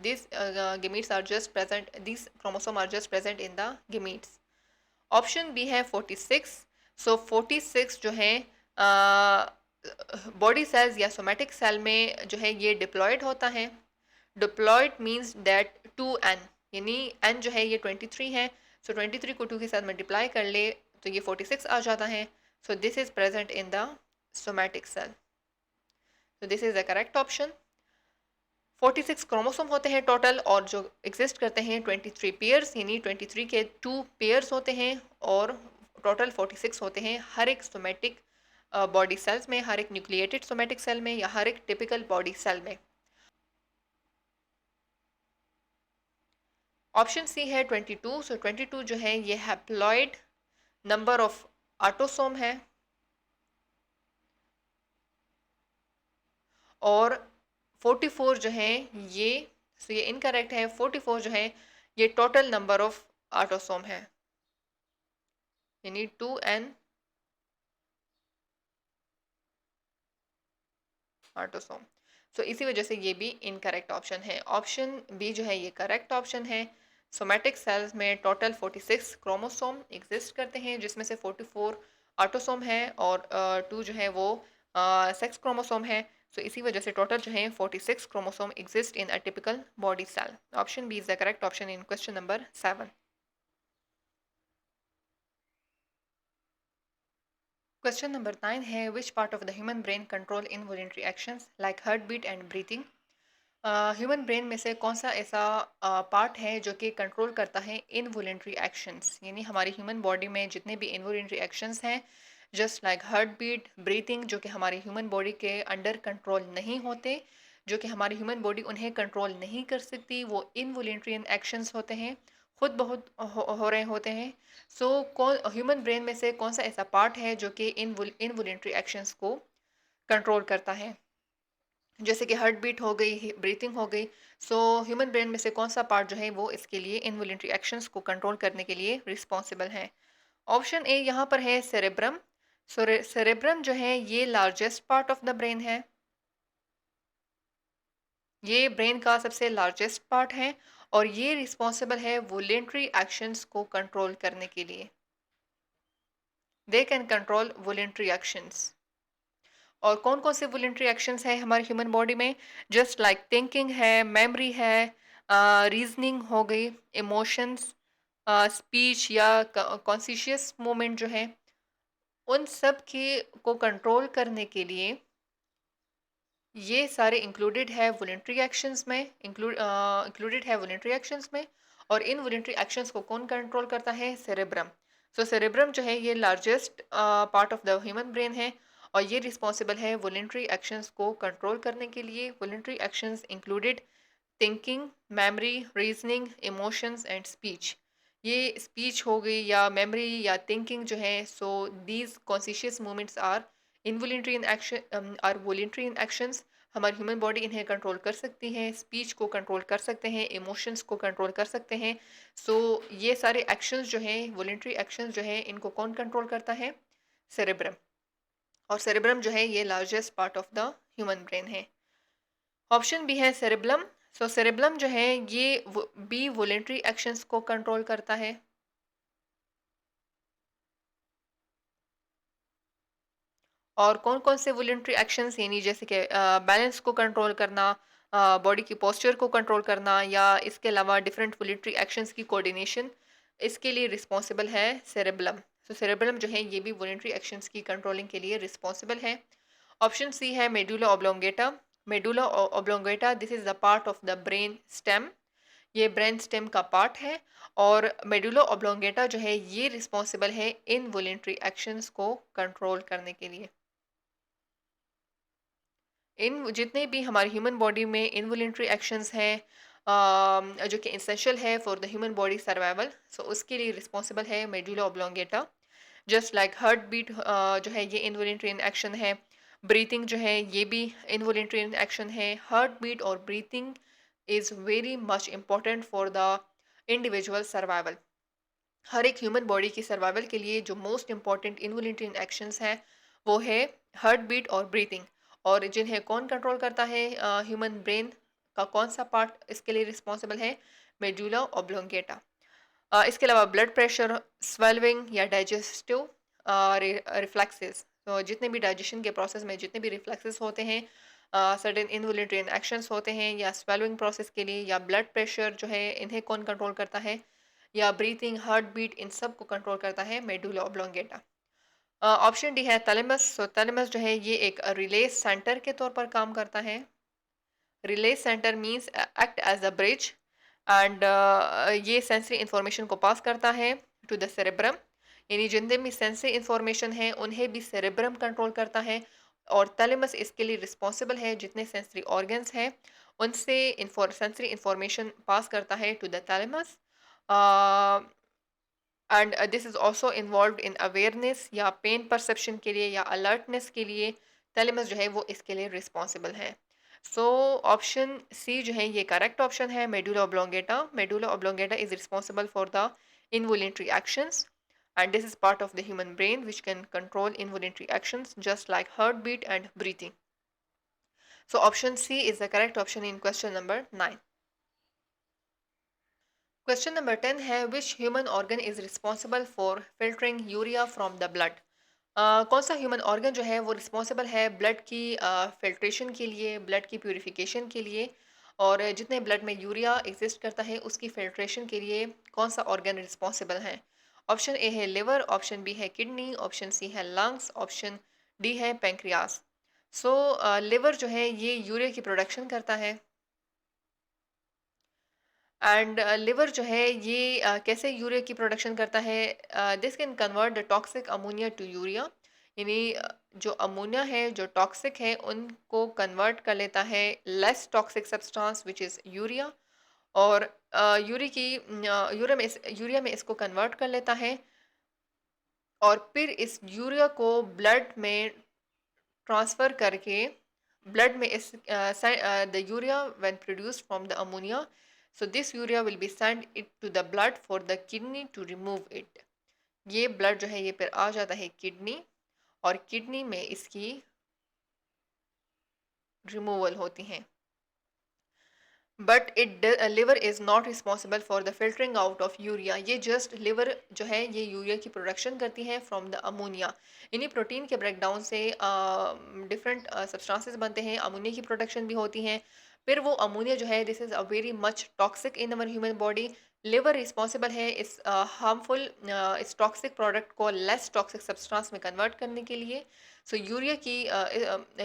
This gametes are just present, this chromosome are just present in the gametes. Option B है 46। सो 46 जो है बॉडी सेल्स या सोमैटिक सेल में जो है ये डिप्लॉयड होता है। डिप्लॉयड मीन्स दैट 2n, यानी n जो है ये 23 है, सो 23 को 2 के साथ मल्टीप्लाई कर ले तो ये 46 आ जाता है। So this is present in the somatic cell, so this is the correct option. 46 chromosome होते हैं टोटल और जो एग्जिस्ट करते हैं 23 पेयर्स, यानी 23 के 2 पेयर्स होते हैं और टोटल 46 होते हैं हर एक सोमैटिक बॉडी सेल्स में, हर एक न्यूक्लिएटेड सोमैटिक सेल में या हर एक टिपिकल बॉडी सेल में। ऑप्शन सी है 22। सो 22 जो है ये हैप्लॉइड नंबर ऑफ ऑटोसोम है और 44 जो है ये, सो ये इनकरेक्ट है। 44 जो है ये टोटल नंबर ऑफ ऑटोसोम है, यानी 2n ऑटोसोम। सो इसी वजह से ये भी इनकरेक्ट ऑप्शन है। ऑप्शन बी जो है ये करेक्ट ऑप्शन है। सोमैटिक सेल्स में टोटल 46 क्रोमोसोम एग्जिस्ट करते हैं जिसमें से 44 ऑटोसोम है और 2 जो है वो सेक्स क्रोमोसोम है। सो इसी वजह से टोटल जो है 46 chromosome exist in a typical body cell. Option B is the correct option in question number 7। Question number 9 है which part of the human brain control involuntary actions like heart beat and breathing. Human brain में से कौन सा ऐसा part है जो कि control करता है इनवॉलेंट्री एक्शंस, यानी हमारी ह्यूमन बॉडी में जितने भी इनवॉलेंट्री एक्शंस हैं just like heart beat, breathing, जो कि हमारी ह्यूमन बॉडी के अंडर कंट्रोल नहीं होते, जो कि हमारी ह्यूमन बॉडी उन्हें कंट्रोल नहीं कर सकती, वो इनवॉलेंट्री एक्शंस होते हैं, खुद बहुत हो रहे होते हैं। सो कौन ह्यूमन ब्रेन में से कौन सा ऐसा पार्ट है जो कि इनवॉलेंट्री एक्शंस को कंट्रोल करता है? जैसे कि हार्ट बीट हो गई, ब्रीथिंग हो गई। सो ह्यूमन ब्रेन में से कौन सा पार्ट जो है वो इसके लिए इनवॉलेंट्री एक्शंस को कंट्रोल करने के लिए रिस्पॉन्सिबल है? ऑप्शन ए यहाँ पर है सेरेब्रम। सेरेब्रम जो है ये largest part of the brain है, ये ब्रेन का सबसे लार्जेस्ट पार्ट है और ये रिस्पॉन्सिबल है वॉलेंट्री एक्शंस को कंट्रोल करने के लिए। They can control voluntary actions. और कौन कौन से वॉलेंट्री एक्शंस हैं हमारे ह्यूमन बॉडी में? जस्ट लाइक थिंकिंग है, मेमोरी है, रीजनिंग हो गई, इमोशंस, स्पीच या कॉन्शियस मूवमेंट जो है, उन सब के को कंट्रोल करने के लिए ये सारे इंक्लूडेड है वॉलेंट्री एक्शंस में, इंक्लूडेड है वॉलेंट्री एक्शंस में। और इन वॉलेंट्री एक्शंस को कौन कंट्रोल करता है? सेरेब्रम। सो सेरेब्रम जो है ये largest part of the human brain है और ये रिस्पॉन्सिबल है वॉलेंट्री एक्शंस को कंट्रोल करने के लिए। Voluntary actions included thinking, memory, reasoning, emotions and speech. ये स्पीच हो गई या मेमोरी या थिंकिंग जो है, so these conscious movements are involuntary in action, are voluntary in actions. हमारी ह्यूमन बॉडी इन्हें कंट्रोल कर सकती है, स्पीच को कंट्रोल कर सकते हैं, इमोशंस को कंट्रोल कर सकते हैं। सो ये सारे एक्शंस जो हैं, वॉलेंट्री एक्शंस जो है, इनको कौन कंट्रोल करता है? सेरेब्रम। और सेरेब्रम जो है ये largest part of the human brain है। ऑप्शन बी है सेरेब्लम। सो सेरेब्लम जो है ये बी वॉलेंट्री एक्शंस को कंट्रोल करता है। और कौन कौन से वॉलेंट्री एक्शंस, यानी जैसे कि बैलेंस को कंट्रोल करना, बॉडी की पोस्चर को कंट्रोल करना, या इसके अलावा डिफरेंट वॉलेंट्री एक्शंस की कोऑर्डिनेशन, इसके लिए रिस्पॉन्सिबल है सेरेब्लम। तो सेरेब्लम जो है ये भी वॉलेंट्री एक्शंस की कंट्रोलिंग के लिए रिस्पॉन्सिबल है। ऑप्शन सी है medulla oblongata. Medulla oblongata, this is the part of the brain stem. ये ब्रेन स्टेम का पार्ट है और मेडुला ऑब्लोंगेटा जो है ये रिस्पॉन्सिबल है इन वॉलेंट्री एक्शंस को कंट्रोल करने के लिए। इन जितने भी हमारी ह्यूमन बॉडी में इनवॉलेंट्री एक्शंस हैं, जो कि एसेंशियल है for the human body survival, so उसके लिए रिस्पॉन्सिबल है medulla oblongata. Just like heart beat जो है ये इनवॉलेंट्री एक्शन है, ब्रीथिंग जो है ये भी इनवॉलेंट्री एक्शन है। हार्ट बीट और breathing is very much important for the individual survival. हर एक ह्यूमन बॉडी की सर्वाइवल के लिए जो मोस्ट इम्पॉर्टेंट इनवॉलेंट्री एक्शंस हैं वो है हार्ट बीट और ब्रीथिंग। और जिन्हें कौन कंट्रोल करता है? ह्यूमन ब्रेन का कौन सा पार्ट इसके लिए रिस्पॉन्सिबल है? Medulla oblongata. इसके अलावा ब्लड प्रेशर, स्वेलविंग या डाइजेस्टिव रिफ्लेक्सेस, तो जितने भी डाइजेशन के प्रोसेस में जितने भी रिफ्लेक्सेस होते हैं, सर्टेन इनवॉलेंट्री एक्शंस होते हैं, या स्वेलविंग प्रोसेस के लिए, या ब्लड प्रेशर जो है, इन्हें कौन कंट्रोल करता है? या ब्रीथिंग, हार्ट बीट, इन सब को कंट्रोल करता है मेडुला ऑब्लोंगेटा। ऑप्शन डी है थैलेमस। सो थैलेमस जो है ये एक रिले सेंटर के तौर पर काम करता है। Relay centre means act as a bridge and ये सेंसरी इंफॉर्मेशन को पास करता है टू द सेरेब्रम। यानी जितने भी सेंसरी इंफॉर्मेशन है उन्हें भी सेरेब्रम कंट्रोल करता है और थैलेमस इसके लिए रिस्पॉन्सिबल है जितने सेंसरी ऑर्गन्स हैं उनसे सेंसरी इंफॉर्मेशन पास करता है to the thalamus. And this is also involve in awareness या पेन परसेप्शन के लिए या अलर्टनेस के लिए थैलेमस जो है वो इसके लिए रिस्पॉन्सिबल है। सो ऑप्शन सी जो है ये करेक्ट ऑप्शन है, medulla oblongata. Medulla oblongata is responsible for the involuntary actions and this is part of the human brain which can control involuntary actions just like heartbeat and breathing. So option C is the correct option in question number 9. Question number 10 है which human organ is responsible for filtering urea from the blood. कौन सा human organ जो है वो responsible है blood की filtration के लिए, ब्लड की प्यूरिफिकेशन के लिए, और जितने ब्लड में यूरिया एग्जिस्ट करता है उसकी फिल्ट्रेशन के लिए कौन सा ऑर्गन रिस्पॉन्सिबल है? ऑप्शन ए है लिवर, ऑप्शन बी है किडनी, ऑप्शन सी है लंग्स, ऑप्शन डी है पेंक्रियास। सो लिवर जो है ये यूरिया की प्रोडक्शन करता है एंड लिवर जो है ये कैसे यूरिया की प्रोडक्शन करता है? This can convert the toxic ammonia to urea. यानी जो अमोनिया है जो टॉक्सिक है उनको कन्वर्ट कर लेता है less toxic substance which is urea, और यूरिया में इसको कन्वर्ट कर लेता है, और फिर इस यूरिया को ब्लड में ट्रांसफ़र करके ब्लड में is the urea when produced from the ammonia, so this urea will be send it to the blood for the kidney to remove it. ये ब्लड जो है ये फिर आ जाता है किडनी, और किडनी में इसकी रिमूवल होती हैं। But liver is not responsible for the filtering out of urea. ये जस्ट लिवर जो है ये यूरिया की प्रोडक्शन करती है फ्रॉम द अमोनिया। इन्हीं प्रोटीन के ब्रेकडाउन से डिफरेंट सब्सटेंसेस बनते हैं, अमोनिया की प्रोडक्शन भी होती हैं। फिर वो अमोनिया जो है this is a very much toxic in our human body. Liver responsible है इस हार्मफुल इस टॉक्सिक प्रोडक्ट को लेस टॉक्सिक सब्सटेंस में कन्वर्ट करने के लिए। सो यूरिया की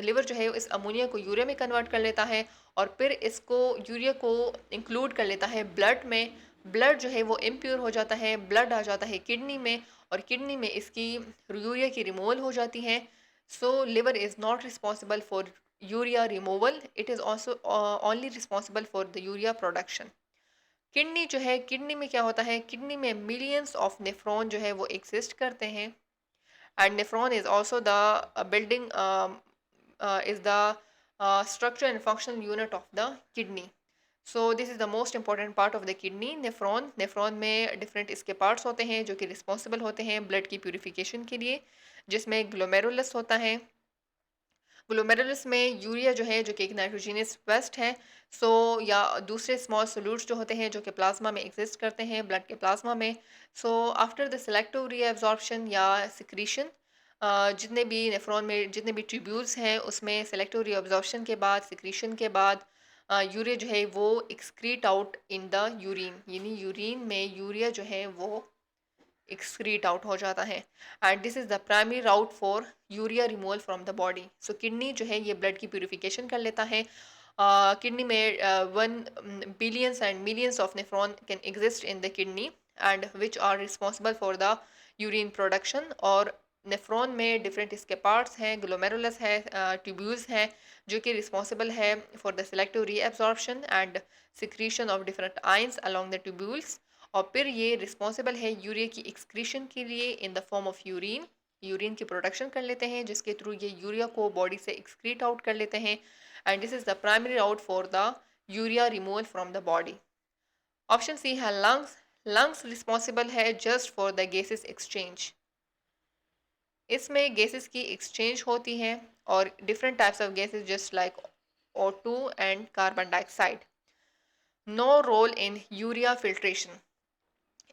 लिवर जो है इस अमोनिया को यूरिया में कन्वर्ट कर लेता है, और फिर इसको यूरिया को इंक्लूड कर लेता है ब्लड में। ब्लड जो है वो इम्प्योर हो जाता है, ब्लड आ जाता है किडनी में, और किडनी में इसकी यूरिया की रिमूवल हो जाती है। So liver is not responsible for urea removal, it is also only responsible for the urea production. Kidney जो है, किडनी में क्या होता है, किडनी में मिलियंस ऑफ नेफ्रॉन जो है वो एग्जिस्ट करते हैं, and nephron is also the building is the structure and functional unit of the kidney. So this is the most important part of the kidney, nephron. nephron में different इसके parts होते हैं जो कि responsible होते हैं blood की purification के लिए, जिसमें glomerulus होता है। ग्लोमेरुलस में यूरिया जो है जो कि एक नाइट्रोजीनियस वेस्ट है, सो या दूसरे स्मॉल सोल्यूट्स जो होते हैं जो कि प्लाज्मा में एग्जिस्ट करते हैं, ब्लड के प्लाज्मा में। So after the selective reabsorption या सिक्रीशन, जितने भी नेफ्रॉन में जितने भी ट्यूब्यूल्स हैं उसमें सेलेक्टिव रीअब्जॉर्प्शन के बाद, सिक्रीशन के बाद यूरिया जो है वो excrete out in the urine, यानी यूरिन में यूरिया जो है वो एक्सक्रीट आउट हो जाता है, and this is the primary route for urea removal from the body. So kidney जो है ये ब्लड की प्यूरिफिकेशन कर लेता है। किडनी में 1 billions and millions of nephron can exist in the kidney and which are responsible for the urine production. और nephron में डिफरेंट इसके पार्ट्स हैं, ग्लोमेरुलस है, ट्यूब्यूल्स हैं जो कि रिस्पॉन्सिबल है for the selective reabsorption and secretion of different ions along the tubules. और फिर ये रिस्पॉन्सिबल है यूरिया की एक्सक्रीशन के लिए इन the form of urine. Urine की प्रोडक्शन कर लेते हैं जिसके थ्रू ये यूरिया को बॉडी से एक्सक्रीट आउट कर लेते हैं, and this is the primary route for the urea removal from the body. Option C है लंग्स। लंग्स रिस्पॉन्सिबल है just for the gases exchange. इसमें गैसेस की एक्सचेंज होती है और different types of gases just like O2 and carbon dioxide. No role in urea filtration.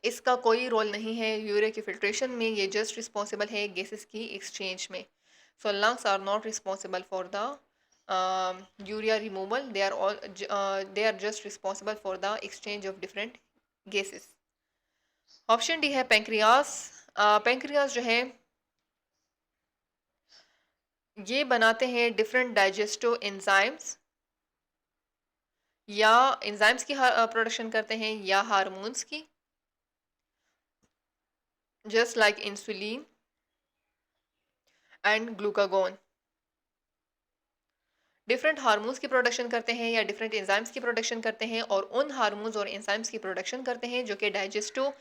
इसका कोई role नहीं है यूरिया की फिल्ट्रेशन में, ये जस्ट रिस्पॉन्सिबल है गैसेस की एक्सचेंज में। So lungs are not responsible for the urea removal, they are just responsible for the exchange of different gases. Option D है पेंक्रियास। पेंक्रियास जो है ये बनाते हैं डिफरेंट डाइजेस्टिव एंजाइम्स, या एंजाइम्स की प्रोडक्शन करते हैं या हार्मोन्स की, just like insulin and glucagon. Different hormones की प्रोडक्शन करते हैं या डिफरेंट एंजाइम्स की प्रोडक्शन करते हैं, और उन हार्मोन्स और एंजाइम्स की प्रोडक्शन करते हैं जो कि डाइजेस्टिव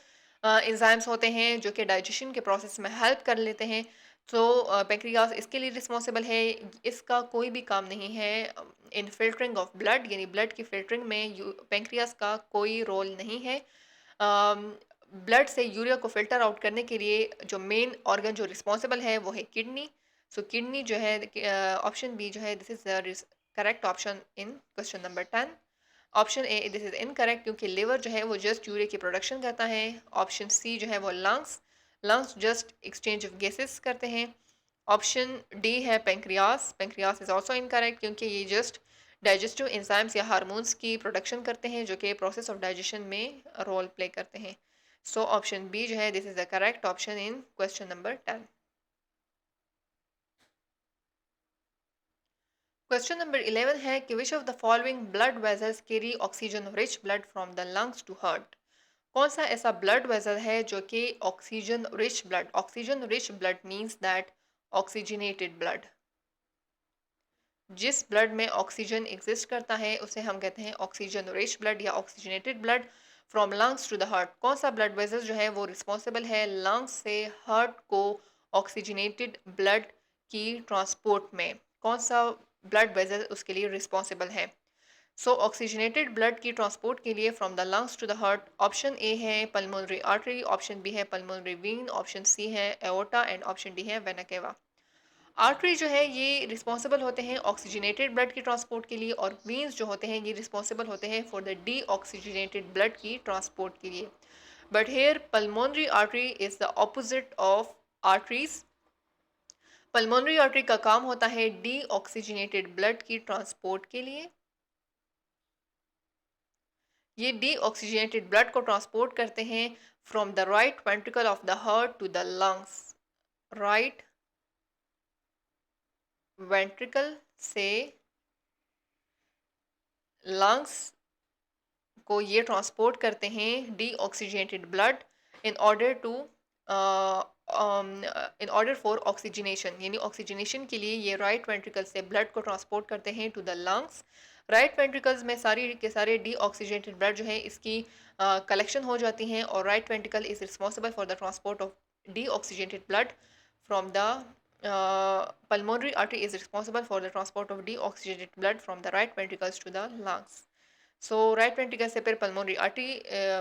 एंजाइम्स होते हैं जो कि डाइजेशन के प्रोसेस में हेल्प कर लेते हैं। तो पेंक्रियास इसके लिए रिस्पॉन्सिबल है। इसका कोई भी काम नहीं है इन फिल्टरिंग ऑफ ब्लड, यानी ब्लड की फिल्टरिंग में पेंक्रियास का कोई रोल नहीं है। ब्लड से यूरिया को फिल्टर आउट करने के लिए जो मेन ऑर्गन जो रिस्पॉन्सिबल है वो है किडनी। सो किडनी जो है ऑप्शन बी जो है this is correct option in question number 10। Option A this is incorrect क्योंकि लिवर जो है वो जस्ट यूरिया की प्रोडक्शन करता है। ऑप्शन सी जो है वो lungs, lungs just exchange of gases करते हैं। ऑप्शन डी है pancreas, pancreas is also incorrect क्योंकि ये जस्ट डाइजेस्टिव एंजाइम्स या हार्मोन्स की प्रोडक्शन करते हैं जो कि प्रोसेस ऑफ डाइजेशन में रोल प्ले करते हैं। सो ऑप्शन बी जो है this is the correct option in question number 10। Question number 11 है कि which of the following blood vessels carry oxygen rich blood from the lungs to heart. कौन सा ऐसा ब्लड वेसल है जो कि oxygen rich blood means that oxygenated blood. जिस blood में ऑक्सीजन एग्जिस्ट करता है उसे हम कहते हैं ऑक्सीजन रिच ब्लड या oxygenated blood from lungs to the heart. कौन सा ब्लड वेसल जो है वो रिस्पॉन्सिबल है लंग्स से हार्ट को ऑक्सीजनेटेड ब्लड की ट्रांसपोर्ट में? कौन सा ब्लड वेसल उसके लिए रिस्पॉन्सिबल है? सो ऑक्सीजनेटेड ब्लड की ट्रांसपोर्ट के लिए from the lungs to the heart option A है पल्मोनरी आर्टरी, ऑप्शन बी है पल्मोनरी वीन, ऑप्शन सी है एओर्टा एंड ऑप्शन डी है वेना केवा। आर्टरी जो है ये रिस्पॉन्सिबल होते हैं ऑक्सीजनेटेड ब्लड की ट्रांसपोर्ट के लिए और वीन्स जो होते हैं ये रिस्पॉन्सिबल होते हैं for the deoxygenated blood की ट्रांसपोर्ट के लिए। But here pulmonary artery is the opposite of arteries. Pulmonary artery का काम होता है डी ऑक्सीजनेटेड ब्लड की ट्रांसपोर्ट के लिए। ये डी ऑक्सीजनेटेड ब्लड को ट्रांसपोर्ट करते हैं from the right ventricle of the heart to the lungs. Right ventricle से लंग्स को ये ट्रांसपोर्ट करते हैं deoxygenated blood in order to in order for oxygenation, यानी ऑक्सीजनेशन के लिए ये राइट वेंट्रिकल से ब्लड को ट्रांसपोर्ट करते हैं to the lungs. Right ventricles में सारी के सारे डी ऑक्सीजनेटेड ब्लड जो है इसकी कलेक्शन हो जाती हैं और right ventricle is responsible for the transport of D oxygenated blood from the pulmonary artery is responsible for the transport of deoxygenated blood from the right ventricles to the lungs. So right ventricle से फिर pulmonary artery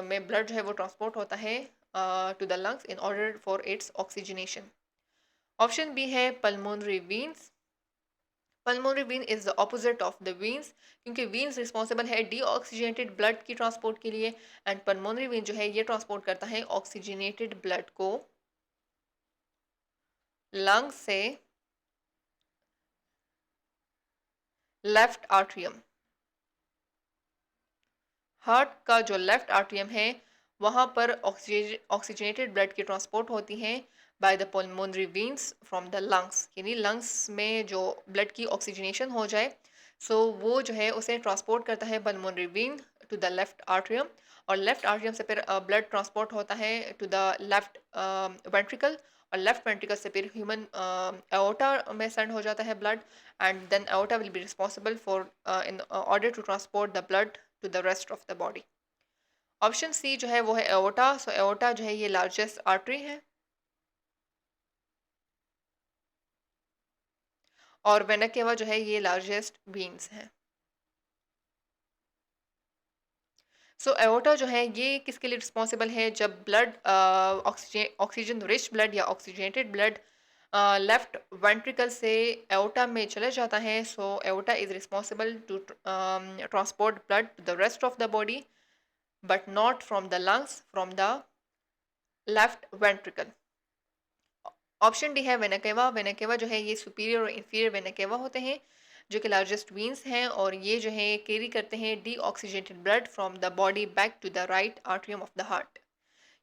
में blood जो है वो transport होता है to the lungs in order for its oxygenation. Option B है pulmonary veins. Pulmonary vein is the opposite of the veins क्योंकि वीन्स रिस्पॉन्सिबल है डी ऑक्सीजनेटेड ब्लड की ट्रांसपोर्ट के लिए एंड पल्मोनरी वीन जो है ये ट्रांसपोर्ट करता है ऑक्सीजनेटेड ब्लड को लंग से लेफ्ट आर्ट्रियम। हार्ट का जो लेफ्ट आर्ट्रियम है वहाँ पर ऑक्सीजनेटेड ब्लड की ट्रांसपोर्ट होती हैं by the pulmonary veins from the lungs, यानी लंग्स में जो ब्लड की ऑक्सीजनेशन हो जाए सो वो जो है उसे ट्रांसपोर्ट करता है pulmonary vein to the left atrium और लेफ्ट आर्ट्रियम से फिर ब्लड ट्रांसपोर्ट होता है टू द लेफ्ट वेंट्रिकल और लेफ्ट वेंट्रिकल से फिर ह्यूमन एओर्टा में सेंड हो जाता है blood and then aorta will be responsible for in order to transport the blood to the rest of the body. Option C जो है वो है एओर्टा। सो एओर्टा जो है ये लार्जेस्ट आर्टरी है और वेना केवा जो है ये लार्जेस्ट वीन्स है। सो एओर्टा जो है ये किसके लिए रिस्पॉन्सिबल है जब ब्लड ऑक्सीजन रिच ब्लड या ऑक्सीजनेटेड ब्लड लेफ्ट वेंट्रिकल से एओर्टा में चले जाता है। So aorta is responsible to transport blood to the rest of the body but not from the lungs, from the left ventricle. Option D है vena cava. वेनाकेवा जो है ये सुपीरियर और इंफीरियर वेनाकेवा होते हैं जो कि लार्जेस्ट वीन्स हैं और ये जो है कैरी करते हैं deoxygenated blood from the body back to the right atrium of the heart.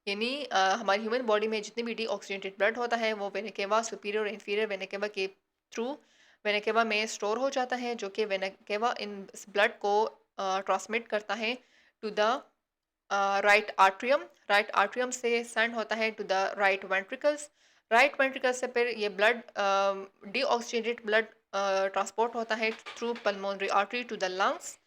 यानी हमारी ह्यूमन बॉडी में जितने भी डी ऑक्सीजनेटेड ब्लड होता है वो वेनाकेवा सुपीरियर और इंफीरियर वेनाकेवा के थ्रू वेनाकेवा में स्टोर हो जाता है जो कि वेनाकेवा इन ब्लड को ट्रांसमिट करता है टू द राइट आर्ट्रियम से सेंड होता है to the right ventricles. Right ventricle से फिर ये ब्लड डीऑक्सीजनेटेड ब्लड ट्रांसपोर्ट होता है through pulmonary artery to the lungs.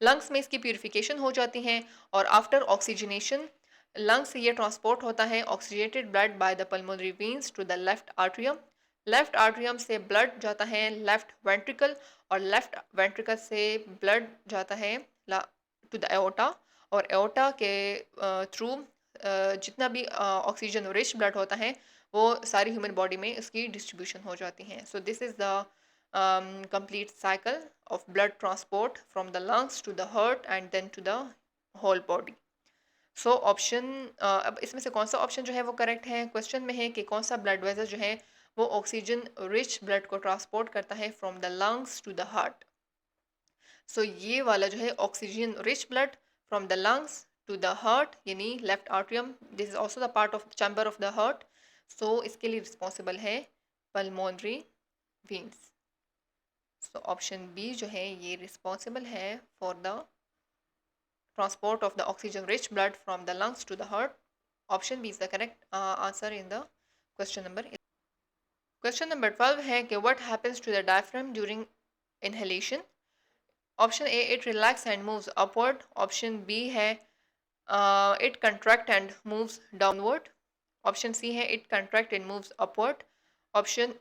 Lungs में इसकी प्यूरिफिकेशन हो जाती है और आफ्टर ऑक्सीजनेशन लंग्स से ये ट्रांसपोर्ट होता है oxygenated blood by the pulmonary veins to the left atrium. Left atrium से ब्लड जाता है लेफ्ट वेंट्रिकल और लेफ्ट वेंट्रिकल से ब्लड जाता है टू द एओर्टा और एओर्टा के थ्रू जितना भी ऑक्सीजन रिच ब्लड होता है वो सारी ह्यूमन बॉडी में इसकी डिस्ट्रीब्यूशन हो जाती हैं। सो this is the complete cycle of blood transport from the lungs to the heart and then to the whole body. So option अब इसमें से कौन सा ऑप्शन जो है वो करेक्ट है? क्वेश्चन में है कि कौन सा ब्लड वेसल जो है वो ऑक्सीजन रिच ब्लड को ट्रांसपोर्ट करता है from the lungs to the heart. So ये वाला जो है oxygen rich blood from the lungs to the heart यानी left atrium, this is also the part of chamber of the heart. So इसके लिए रिस्पॉन्सिबल है pulmonary veins. So option B जो है ये रिस्पॉन्सिबल है for the transport of the oxygen rich blood from the lungs to the heart. Option B is the correct answer in the question number 11. Question number 12 है कि what happens to the diaphragm during inhalation. Option A it relax and moves upward, option B है it contract and moves downward, option C है it contract and moves upward, option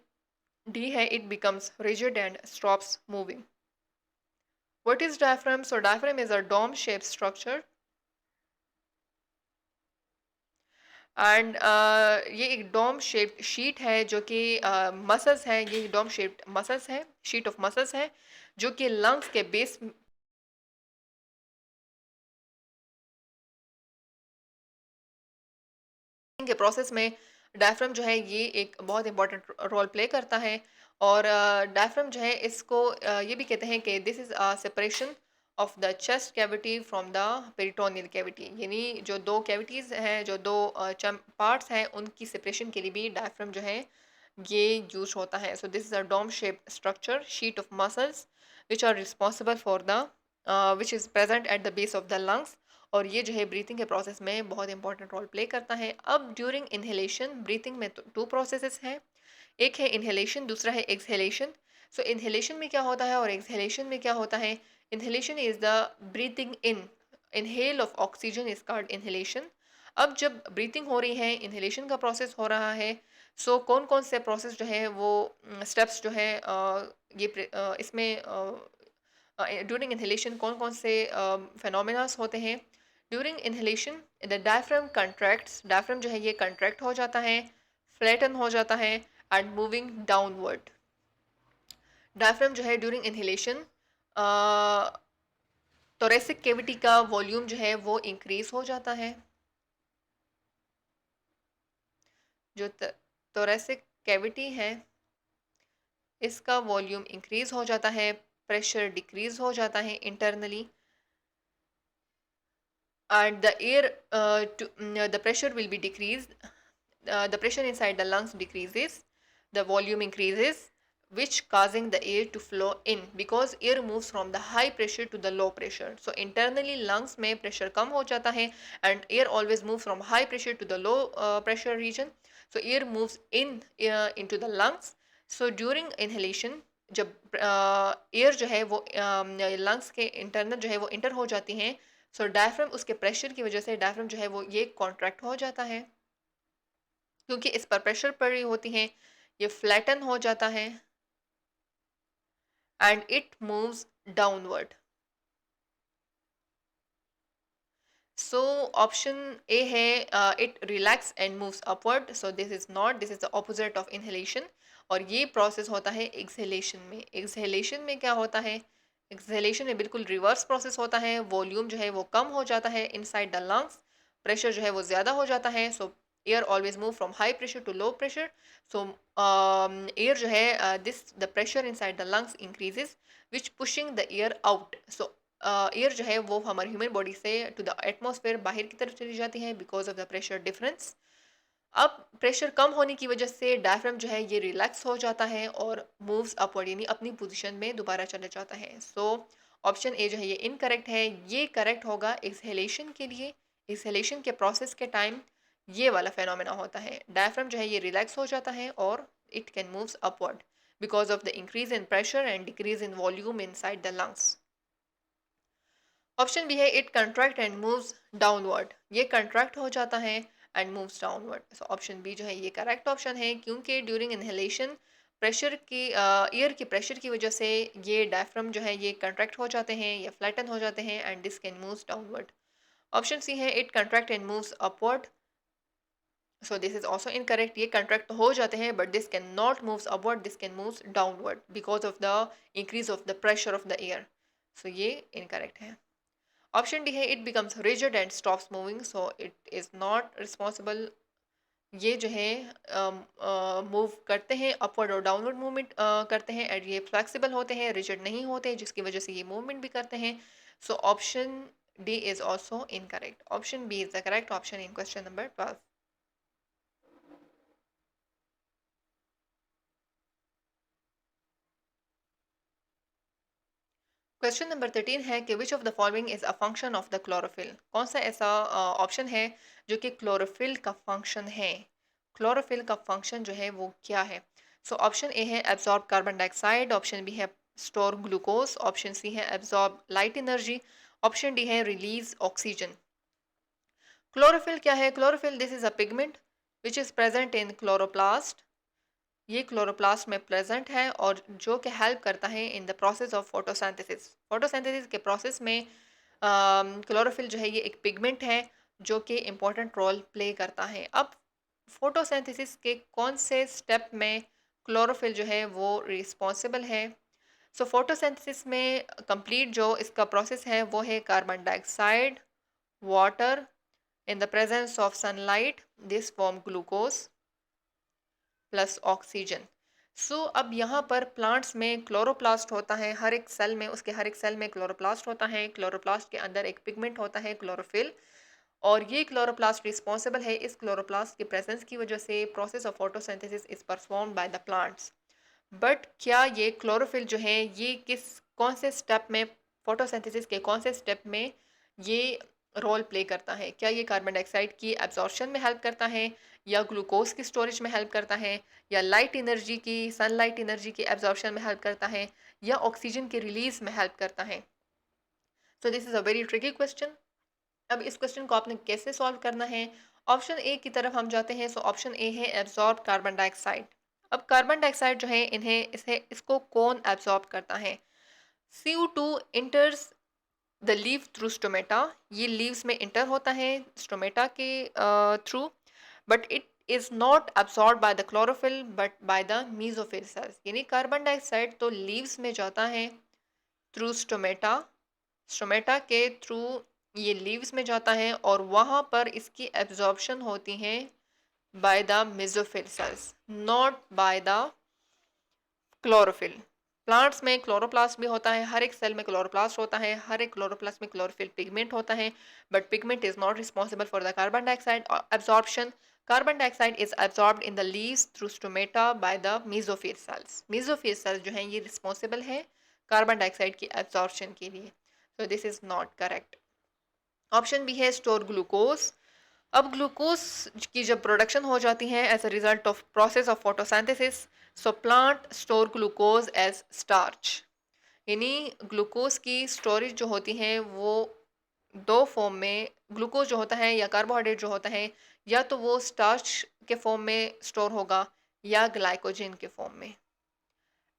D है it becomes rigid and stops moving. What is diaphragm? So diaphragm is a dome shape structure and ये एक dome shaped sheet है जो कि muscles है, ये dome shaped muscles है, sheet of muscles है जो कि लंग्स के बेस के प्रोसेस में डायफ्राम जो है ये एक बहुत इंपॉर्टेंट रोल प्ले करता है। और डायफ्राम जो है इसको ये भी कहते हैं कि this is separation of the chest cavity from the peritoneal cavity, यानी जो दो कैविटीज़ हैं, जो दो पार्ट्स हैं, उनकी सेपरेशन के लिए भी डायफ्राम जो है ये यूज होता है। So this is a dome shaped structure sheet of muscles which are responsible for the which is present at the base of the lungs, और ये जो है ब्रीथिंग के प्रोसेस में बहुत इंपॉर्टेंट रोल प्ले करता है। अब ड्यूरिंग इनहेलेशन ब्रीथिंग में तो टू प्रोसेसेस हैं, एक है इनहेलेशन, दूसरा है एक्सहेलेशन। सो इनहेलेशन में क्या होता है और एक्सहेलेशन में क्या होता है? Inhalation is the breathing in, inhale of oxygen is called inhalation. अब जब ब्रीथिंग हो रही है, इनहेलेशन का प्रोसेस हो रहा है, सो कौन कौन से प्रोसेस जो है वो स्टेप्स जो है इसमें ड्यूरिंग इनहेलेशन कौन कौन से फेनोमेनास होते हैं? During inhalation the diaphragm contracts, diaphragm जो है ये कंट्रैक्ट हो जाता है, फ्लैटन हो जाता है एंड मूविंग डाउनवर्ड। डायफ्राम जो है ड्यूरिंग इनहेलेशन थोरेसिक कैविटी का वॉल्यूम जो है वो इंक्रीज हो जाता है, जो थोरेसिक कैविटी है इसका वॉल्यूम इंक्रीज हो जाता है, प्रेशर डिक्रीज हो जाता है internally, and the air the pressure will be decreased, the pressure inside the lungs decreases, the volume increases, which causing the air to flow in because air moves from the high pressure to the low pressure. So internally lungs में pressure कम हो जाता है and air always moves from high pressure to the low pressure region. So air moves in into the lungs. So during inhalation जब air जो है वो lungs के internal जो है वो इंटर हो जाती हैं, सो डायफ्राम उसके प्रेशर की वजह से डायफ्राम जो है वो ये कॉन्ट्रैक्ट हो जाता है, क्योंकि इस पर प्रेशर पड़ रही होती है, ये फ्लैटन हो जाता है and it moves downward. So option A है it relax and moves upward, so this is not, this is the opposite of inhalation, और ये प्रोसेस होता है एक्सहेलेशन में। एक्सहेलेशन में क्या होता है? एक्सहेलेशन में बिल्कुल रिवर्स प्रोसेस होता है, वॉल्यूम जो है वो कम हो जाता है इनसाइड द लंग्स, प्रेशर जो है वो ज़्यादा हो जाता है। So air always move from high pressure to low pressure. So air जो है this the pressure inside the lungs increases which pushing the air out. So air जो है वो हमारे ह्यूमन बॉडी से टू द एटमॉस्फेयर बाहर की तरफ चली जाती है because of the pressure difference. अब प्रेशर कम होने की वजह से डायफ्राम जो है ये रिलैक्स हो जाता है और मूव्स अपवर्ड, यानी अपनी पोजीशन में दोबारा चले जाता है। सो ऑप्शन ए जो है ये इनकरेक्ट है, ये करेक्ट होगा एक्सहेलेशन के लिए। एक्सहेलेशन के प्रोसेस के टाइम ये वाला फेनोमेना होता है, डायफ्राम जो है ये रिलैक्स हो जाता है और it can moves upward because of the increase in pressure and decrease in volume inside the lungs. Option B है it contract and moves downward, ये कंट्रैक्ट हो जाता है and moves downward. So option B जो है ये correct option है, क्योंकि ड्यूरिंग इनहेलेशन प्रेशर की एयर की प्रेशर की वजह से ये डायफ्राम जो है ये कंट्रैक्ट हो जाते हैं या फ्लैटन हो जाते हैं and this can moves downward. Option C है it contract and moves upward, so this is also incorrect, ये कंट्रैक्ट हो जाते हैं but this can not moves upward, this can moves downward because of the increase of the pressure of the air. So ये incorrect है। Option D है it becomes rigid and stops moving, so it is not responsible, ये जो है move करते हैं, upward और downward movement करते हैं एंड ये फ्लेक्सिबल होते हैं, रिजिड नहीं होते, जिसकी वजह से ये मूवमेंट भी करते हैं। So option D is also incorrect, option B is the correct option in question number 12। Question number 13 है कि which of the following is a function of the chlorophyll, कौन सा ऐसा ऑप्शन है जो कि क्लोरोफिल का फंक्शन है? क्लोरोफिल का फंक्शन जो है वो क्या है? सो ऑप्शन ए है absorb carbon dioxide, option B है स्टोर ग्लूकोज, ऑप्शन सी है absorb light energy, option D है रिलीज ऑक्सीजन। क्लोरोफिल क्या है? Chlorophyll this is a pigment which is present in chloroplast. ये क्लोरोप्लास्ट में प्रेजेंट है और जो कि हेल्प करता है in the process of photosynthesis. Photosynthesis के प्रोसेस में क्लोरोफिल जो है ये एक पिगमेंट है जो कि इम्पोर्टेंट रोल प्ले करता है। अब फोटोसिंथेसिस के कौन से स्टेप में क्लोरोफिल जो है वो रिस्पॉन्सिबल है? सो फोटोसिंथेसिस में कंप्लीट जो इसका प्रोसेस है वो है carbon dioxide, water, in the presence of sunlight this form glucose plus oxygen. So अब यहाँ पर प्लांट्स में क्लोरोप्लास्ट होता है, हर एक सेल में, उसके हर एक सेल में क्लोरोप्लास्ट होता है। क्लोरोप्लास्ट के अंदर एक पिगमेंट होता है क्लोरोफिल, और ये क्लोरोप्लास्ट रिस्पॉन्सिबल है इस क्लोरोप्लास्ट के प्रेजेंस की वजह से process of photosynthesis is performed by the plants. But क्या ये क्लोरोफिल जो है ये कौन से स्टेप में, फोटोसिंथेसिस के कौन से स्टेप में ये रोल प्ले करता है? क्या ये कार्बन डाइऑक्साइड की एब्जॉर्प्शन में हेल्प करता है, या ग्लूकोज की स्टोरेज में हेल्प करता है, या लाइट एनर्जी की, सनलाइट एनर्जी की एब्जॉर्प्शन में हेल्प करता है, या ऑक्सीजन के रिलीज में हेल्प करता है? So this is a very tricky question. अब इस क्वेश्चन को आपने कैसे सॉल्व करना है? ऑप्शन ए की तरफ हम जाते हैं। सो ऑप्शन ए है एब्जॉर्ब कार्बन डाइऑक्साइड। अब कार्बन डाइऑक्साइड जो है इन्हें इसे इसको कौन एब्जॉर्ब करता है? CO2 इंटर्स the leave through stomata. ये लीव्स में इंटर होता है स्टोमेटा के through, but it is not absorb by the chlorophyll but by the mesophyll cells. यानी कार्बन डाइऑक्साइड तो लीव्स में जाता है थ्रू स्टोमेटा, स्टोमेटा के थ्रू ये लीव्स में जाता है और वहाँ पर इसकी एब्जॉर्प्शन होती है by the mesophyll cells, not by the chlorophyll. Plants में क्लोरोप्लास्ट भी होता है, हर एक सेल में क्लोरोप्लास्ट होता है, हर एक क्लोरोप्लास्ट में क्लोरोफिल पिगमेंट होता है, but pigment is not responsible for the carbon dioxide absorption. Carbon dioxide is absorbed in the leaves through stomata by the mesophyll cells. Mesophyll cells जो हैं ये रिस्पॉन्सिबल है कार्बन डाइऑक्साइड की absorption के लिए। So this is not correct. Option B है store glucose. अब glucose की जब प्रोडक्शन हो जाती है as a result of process of photosynthesis, so plant store glucose as starch. यानी ग्लूकोज की स्टोरेज जो होती है वो दो फॉर्म में, ग्लूकोज जो होता है या कार्बोहाइड्रेट जो होता है, या तो वो स्टार्च के फॉर्म में स्टोर होगा या ग्लाइकोजन के फॉर्म में।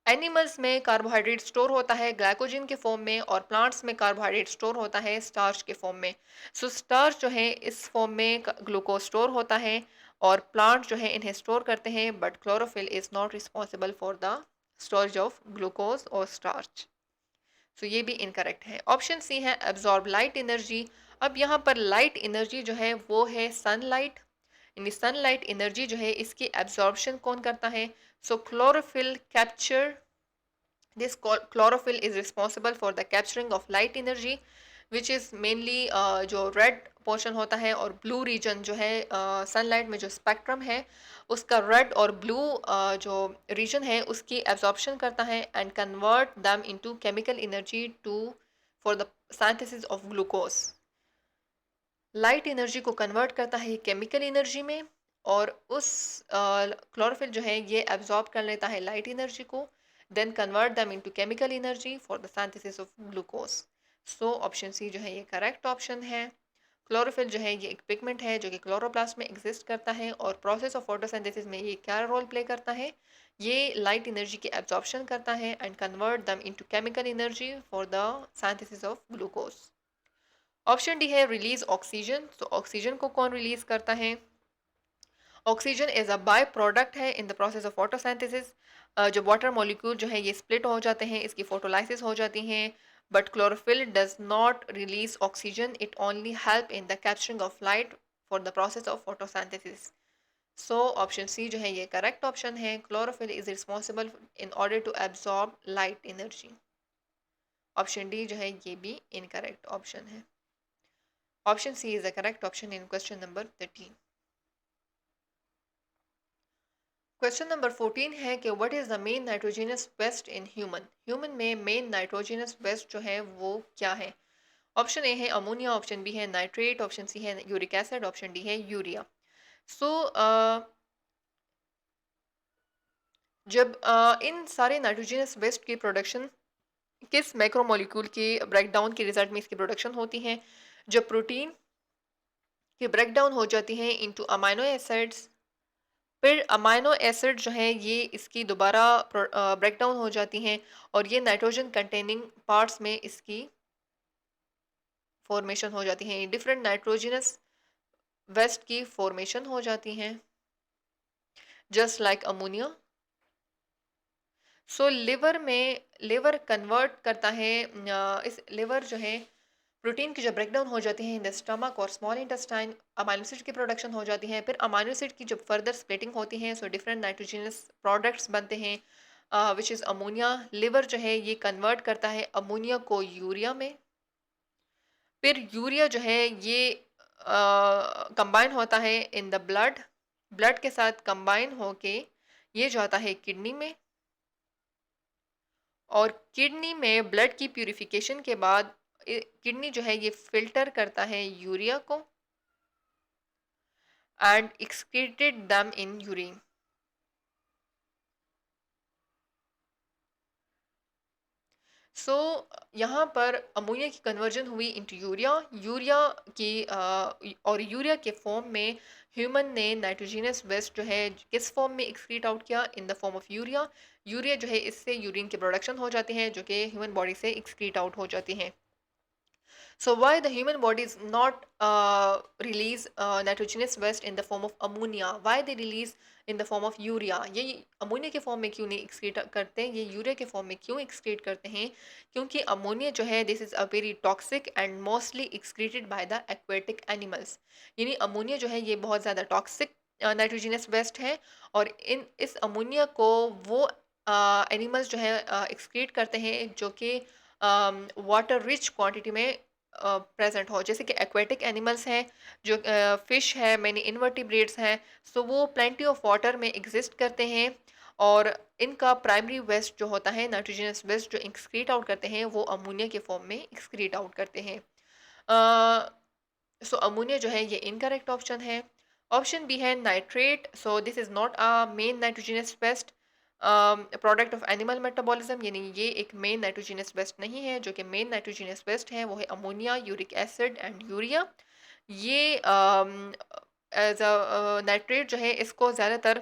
एनिमल्स में कार्बोहाइड्रेट स्टोर होता है ग्लाइकोजन के फॉर्म में, और प्लांट्स में कार्बोहाइड्रेट स्टोर होता है स्टार्च के फॉर्म में। सो स्टार्च जो है इस फॉर्म में ग्लूकोज स्टोर होता है और प्लांट जो है इन्हें स्टोर करते हैं, but chlorophyll is not responsible for the storage of glucose और स्टार्च। सो ये भी इनकरेक्ट है। ऑप्शन सी है एब्जॉर्ब लाइट एनर्जी। अब यहाँ पर लाइट एनर्जी जो है वो है सनलाइट, यानी सनलाइट एनर्जी जो है इसकी एब्जॉर्प्शन कौन करता है? So chlorophyll capture, this chlorophyll is responsible for the capturing of light energy which is mainly जो रेड पोर्शन होता है और ब्लू रीजन जो है सनलाइट में जो स्पेक्ट्रम है उसका रेड और ब्लू जो रीजन है उसकी एब्जॉर्प्शन करता है and convert them into chemical energy to for the synthesis of glucose. Light energy को कन्वर्ट करता है केमिकल एनर्जी में, और उस क्लोरोफिल जो है ये एब्जॉर्ब कर लेता है लाइट एनर्जी को, then convert them into chemical energy for the synthesis of glucose. So option C जो है ये करेक्ट ऑप्शन है। क्लोरोफिल जो है ये एक पिगमेंट है जो कि क्लोरोप्लास्ट में एग्जिस्ट करता है, और प्रोसेस ऑफ फोटोसिंथेसिस में ये क्या रोल प्ले करता है? ये लाइट एनर्जी की एब्जॉर्प्शन करता है and convert them into chemical energy for the synthesis of glucose. Option D है रिलीज ऑक्सीजन। तो ऑक्सीजन को कौन रिलीज करता है? Oxygen is a by product है in the process of photosynthesis. जो वाटर मॉलिक्यूल जो है ये स्प्लिट हो जाते हैं, इसकी फोटोलाइसिस हो जाती हैं, but chlorophyll does not release oxygen, it only help in the capturing of light for the process of photosynthesis. So option C जो है ये करेक्ट ऑप्शन है। Chlorophyll is responsible in order to absorb light energy. Option D जो है ये भी incorrect option है। Option C is the correct option in question number 13. Question number 14 है कि what is the main nitrogenous waste in human? Human में main nitrogenous waste जो है वो क्या है? ऑप्शन ए है अमोनिया, ऑप्शन बी है नाइट्रेट, ऑप्शन सी है यूरिक एसिड, ऑप्शन डी है यूरिया। सो जब इन सारे नाइट्रोजनस वेस्ट की प्रोडक्शन किस मैक्रोमोलिक्यूल के ब्रेकडाउन के रिजल्ट में इसकी प्रोडक्शन होती है? जब प्रोटीन की ब्रेकडाउन हो जाती है इनटू अमाइनो एसिड्स, फिर अमाइनो एसिड जो है ये इसकी दोबारा ब्रेकडाउन हो जाती हैं और ये नाइट्रोजन कंटेनिंग पार्ट्स में इसकी फॉर्मेशन हो जाती हैं, डिफरेंट नाइट्रोजनस वेस्ट की फॉर्मेशन हो जाती हैं, जस्ट लाइक अमोनिया। सो लिवर कन्वर्ट करता है इस लिवर जो है प्रोटीन की जब ब्रेकडाउन हो जाती है इन द स्टमक और स्मॉल इंटेस्टाइन, अमाइनो एसिड की प्रोडक्शन हो जाती है। फिर अमाइनो एसिड की जब फर्दर स्प्लिटिंग होती है सो डिफरेंट नाइट्रोजनस प्रोडक्ट्स बनते हैं विच इज़ अमोनिया। लिवर जो है ये कन्वर्ट करता है अमोनिया को यूरिया में। फिर यूरिया जो है ये कंबाइन होता है इन द ब्लड, ब्लड के साथ कंबाइन होके ये जाता है किडनी में, और किडनी में ब्लड की प्यूरिफिकेशन के बाद किडनी जो है ये फिल्टर करता है यूरिया को एंड एक्सक्रीटेड दम इन यूरिन। सो यहाँ पर अमोनिया की कन्वर्जन हुई इंटू यूरिया, यूरिया की और यूरिया के फॉर्म में ह्यूमन ने नाइट्रोजनस वेस्ट जो है किस फॉर्म में एक्सक्रीट आउट किया? इन the form of urea. Urea जो है इससे यूरिन की प्रोडक्शन हो जाती है जो कि ह्यूमन बॉडी से एक्सक्रीट आउट हो जाती हैं। So why the human body is not release nitrogenous waste in the form of ammonia? Why they release in the form of urea? ये अमोनिया के फॉर्म में क्यों नहीं एक्सक्रीट करते हैं, ये यूरिया के फॉर्म में क्यों एक्सक्रीट करते हैं? क्योंकि अमोनिया जो है this is a very toxic and mostly excreted by the aquatic animals. यानी अमोनिया जो है ये बहुत ज़्यादा टॉक्सिक नाइट्रोजनस वेस्ट है और इस अमोनिया को वो एनिमल्स जो है एक्सक्रीट करते हैं जो कि वाटर रिच क्वांटिटी में प्रेजेंट हो, जैसे कि एक्वेटिक एनिमल्स हैं जो फिश है, मैनी इनवर्टिब्रेट्स हैं, सो वो प्लेंटी ऑफ वाटर में एग्जिस्ट करते हैं और इनका प्राइमरी वेस्ट जो होता है नाइट्रोजनस वेस्ट जो एक्सक्रीट आउट करते हैं वो अमोनिया के फॉर्म में एक्सक्रीट आउट करते हैं। सो अमोनिया जो है ये इनकरेक्ट ऑप्शन है। ऑप्शन बी है nitrate. So this is not a main nitrogenous waste product of animal metabolism, यानी ये एक मेन नाइट्रोजनस वेस्ट नहीं है। जो कि मेन नाइट्रोजनस वेस्ट है वो है ammonia, uric acid and urea. ये एज अ नाइट्रेट जो है इसको ज़्यादातर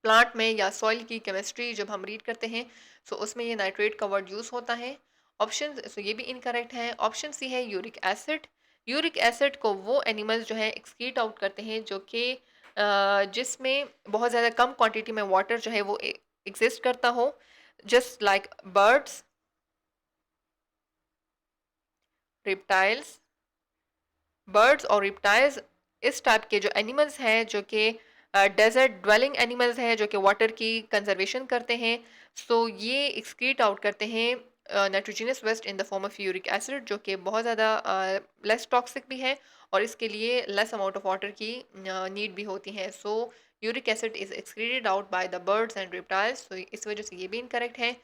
प्लांट में या सॉइल की केमिस्ट्री जब हम रीड करते हैं सो उसमें ये नाइट्रेट का वर्ड यूज़ होता है। ऑप्शन सो ये भी इनकरेक्ट है। ऑप्शन सी है यूरिक एसिड। यूरिक एसिड को वो एनिमल्स जो है एक्सक्रीट आउट करते हैं जो कि जिसमें बहुत ज़्यादा कम क्वांटिटी में वाटर जो है वो एग्जिस्ट करता हो, just like birds, reptiles. Birds और रिप्टाइल्स इस टाइप के जो एनिमल्स हैं जो कि डेजर्ट ड्वेलिंग एनिमल्स हैं जो कि वाटर की कंजर्वेशन करते हैं, सो ये एक्सक्रीट आउट करते हैं nitrogenous waste in the form of uric acid जो कि बहुत ज़्यादा लेस टॉक्सिक भी है और इसके लिए लेस अमाउंट ऑफ वाटर की नीड भी होती है। So uric acid is excreted out by the birds and reptiles, so इस वजह से ये भी इनकरेक्ट है।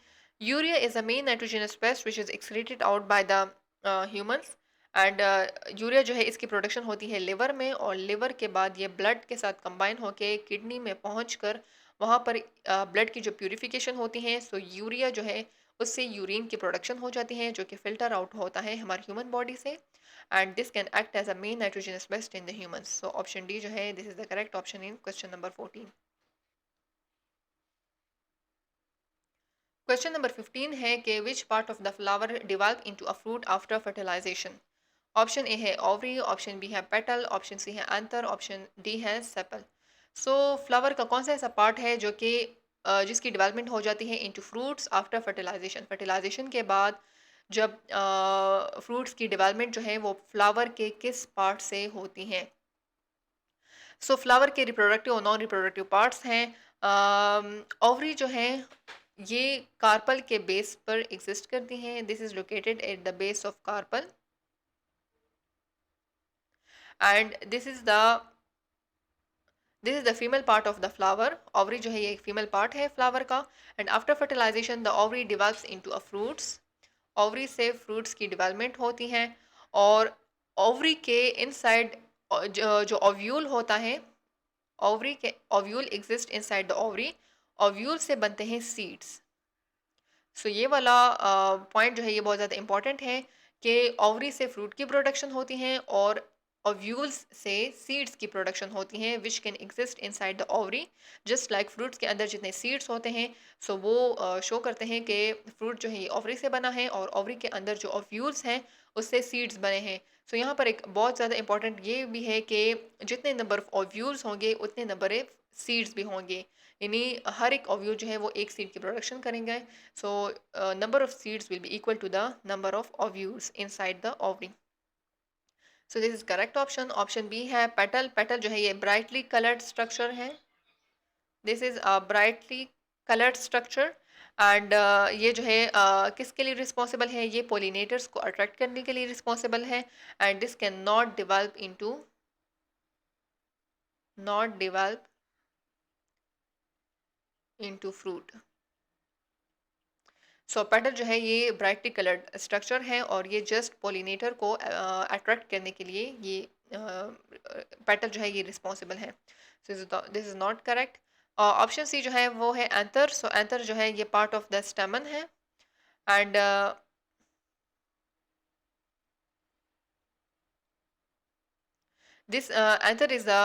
Urea is a main nitrogenous waste which is excreted out by the humans and urea जो है इसकी प्रोडक्शन होती है लिवर में और लिवर के बाद ये ब्लड के साथ कंबाइन होके किडनी में पहुंचकर वहाँ पर ब्लड की जो प्यूरिफिकेशन होती है सो यूरिया जो है उससे यूरिन की प्रोडक्शन हो जाती है जो कि फिल्टर आउट होता है हमारी ह्यूमन बॉडी से and this can act as a main nitrogenous waste in the humans. So option D जो है this is the correct option in question number 14। Question number 15 है कि which part of the flower develop into a fruit after fertilization? Option A है ovary, option B है petal, option C है anther, option D है sepal. So flower का कौन सा ऐसा पार्ट है जो कि जिसकी डेवलपमेंट हो जाती है into fruits after fertilization? Fertilization के बाद जब फ्रूट्स की डेवलपमेंट जो है वो फ्लावर के किस पार्ट से होती है? सो फ्लावर के रिप्रोडक्टिव और नॉन रिप्रोडक्टिव पार्ट्स हैं। ओवरी जो है ये कार्पल के बेस पर एग्जिस्ट करती हैं, this is located at the base of carpel and this is the female part of the flower. Ovary जो है ये एक फीमेल पार्ट है फ्लावर का and after fertilization the ovary develops into a fruits. Ovary से fruits की development होती है और ओवरी के इनसाइड जो ओव्यूल होता है, ओवरी के ovule exist inside the ovary ovule से बनते हैं सीड्स। सो ये वाला पॉइंट जो है ये बहुत ज़्यादा इंपॉर्टेंट है कि ओवरी से फ्रूट की प्रोडक्शन होती हैं और ओव्यूल्स से सीड्स की प्रोडक्शन होती हैं which can exist inside the ovary, just like fruits के अंदर जितने सीड्स होते हैं। सो वो शो करते हैं कि फ्रूट जो है ये ओवरी से बना है और ओवरी के अंदर जो ओव्यूल्स हैं उससे सीड्स बने हैं। सो यहाँ पर एक बहुत ज़्यादा इंपॉर्टेंट ये भी है कि जितने नंबर ऑफ ओव्यूल्स होंगे उतने नंबर ऑफ सीड्स भी होंगे, यानी हर एक ओव्यूल जो है वो एक सीड की प्रोडक्शन करेंगे। So number of seeds will be equal to the number of ovules inside the ovary. So this is correct option. Option B है petal. Petal जो है ये brightly colored structure है. This is a brightly colored structure and ये जो है किसके लिए responsible है? ये pollinators को attract करने के लिए responsible है and this can not develop into fruit. So petal जो है ये ब्राइटली कलर्ड स्ट्रक्चर है और ये जस्ट पोलिनेटर को अट्रैक्ट करने के लिए ये पेटल जो है ये रिस्पॉन्सिबल है। So this is not correct. Option C जो है वो है एंथर। सो एंथर जो है ये पार्ट ऑफ द स्टेमन है and this anther is the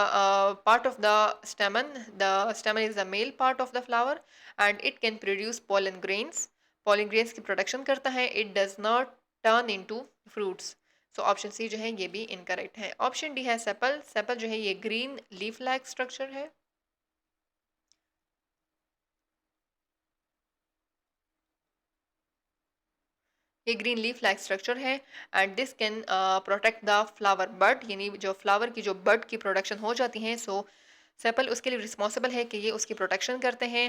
part of the stamen. The stamen is the male part of the flower and it can produce pollen grains. Pollen grains की production करता है. It does not turn into fruits. So option C जो है ये भी incorrect है. Option D है sepal. Sepal जो है ये green leaf-like structure है. ये ग्रीन लीफ लाइक स्ट्रक्चर है and this can protect the flower bud, यानी जो फ्लावर की जो बड की प्रोडक्शन हो जाती हैं। सो सेपल उसके लिए रिस्पॉन्सिबल है कि ये उसकी प्रोटेक्शन करते हैं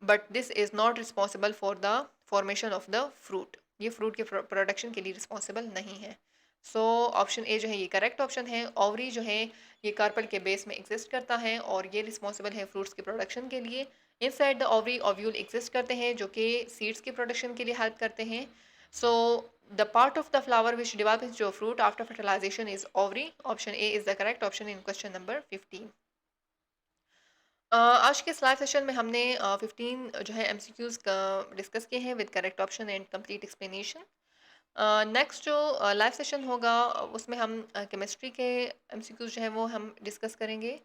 but this is not responsible for the formation of the fruit. ये फ्रूट के प्रोडक्शन के लिए रिस्पॉन्सिबल नहीं है। सो ऑप्शन ए जो है ये करेक्ट ऑप्शन है। ओवरी जो है ये कार्पल के बेस में एग्जिस्ट करता है और ये रिस्पॉन्सिबल है फ्रूट्स की प्रोडक्शन के लिए। Inside the ovary ovule exist करते हैं जो कि सीड्स की प्रोडक्शन के लिए हेल्प करते हैं। So the part of the flower which develop into fruit after fertilization is ovary. Option A is the correct option in question number 15। आज के इस लाइव सेशन में हमने 15 जो है एमसीक्यूज का डिस्कस किए हैं with correct option and complete explanation. Next जो लाइव सेशन होगा उसमें हम केमिस्ट्री के एमसीक्यूज जो है वो हम डिस्कस करेंगे।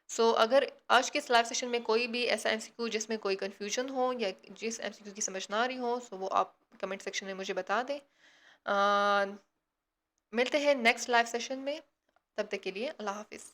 सो अगर आज के इस लाइव सेशन में कोई भी ऐसा एमसीक्यू जिसमें कोई कन्फ्यूजन हो या जिस एमसीक्यू की समझ ना आ रही हो सो वो आप कमेंट सेक्शन में मुझे बता दें। मिलते हैं नेक्स्ट लाइव सेशन में, तब तक के लिए अल्लाह हाफिज़।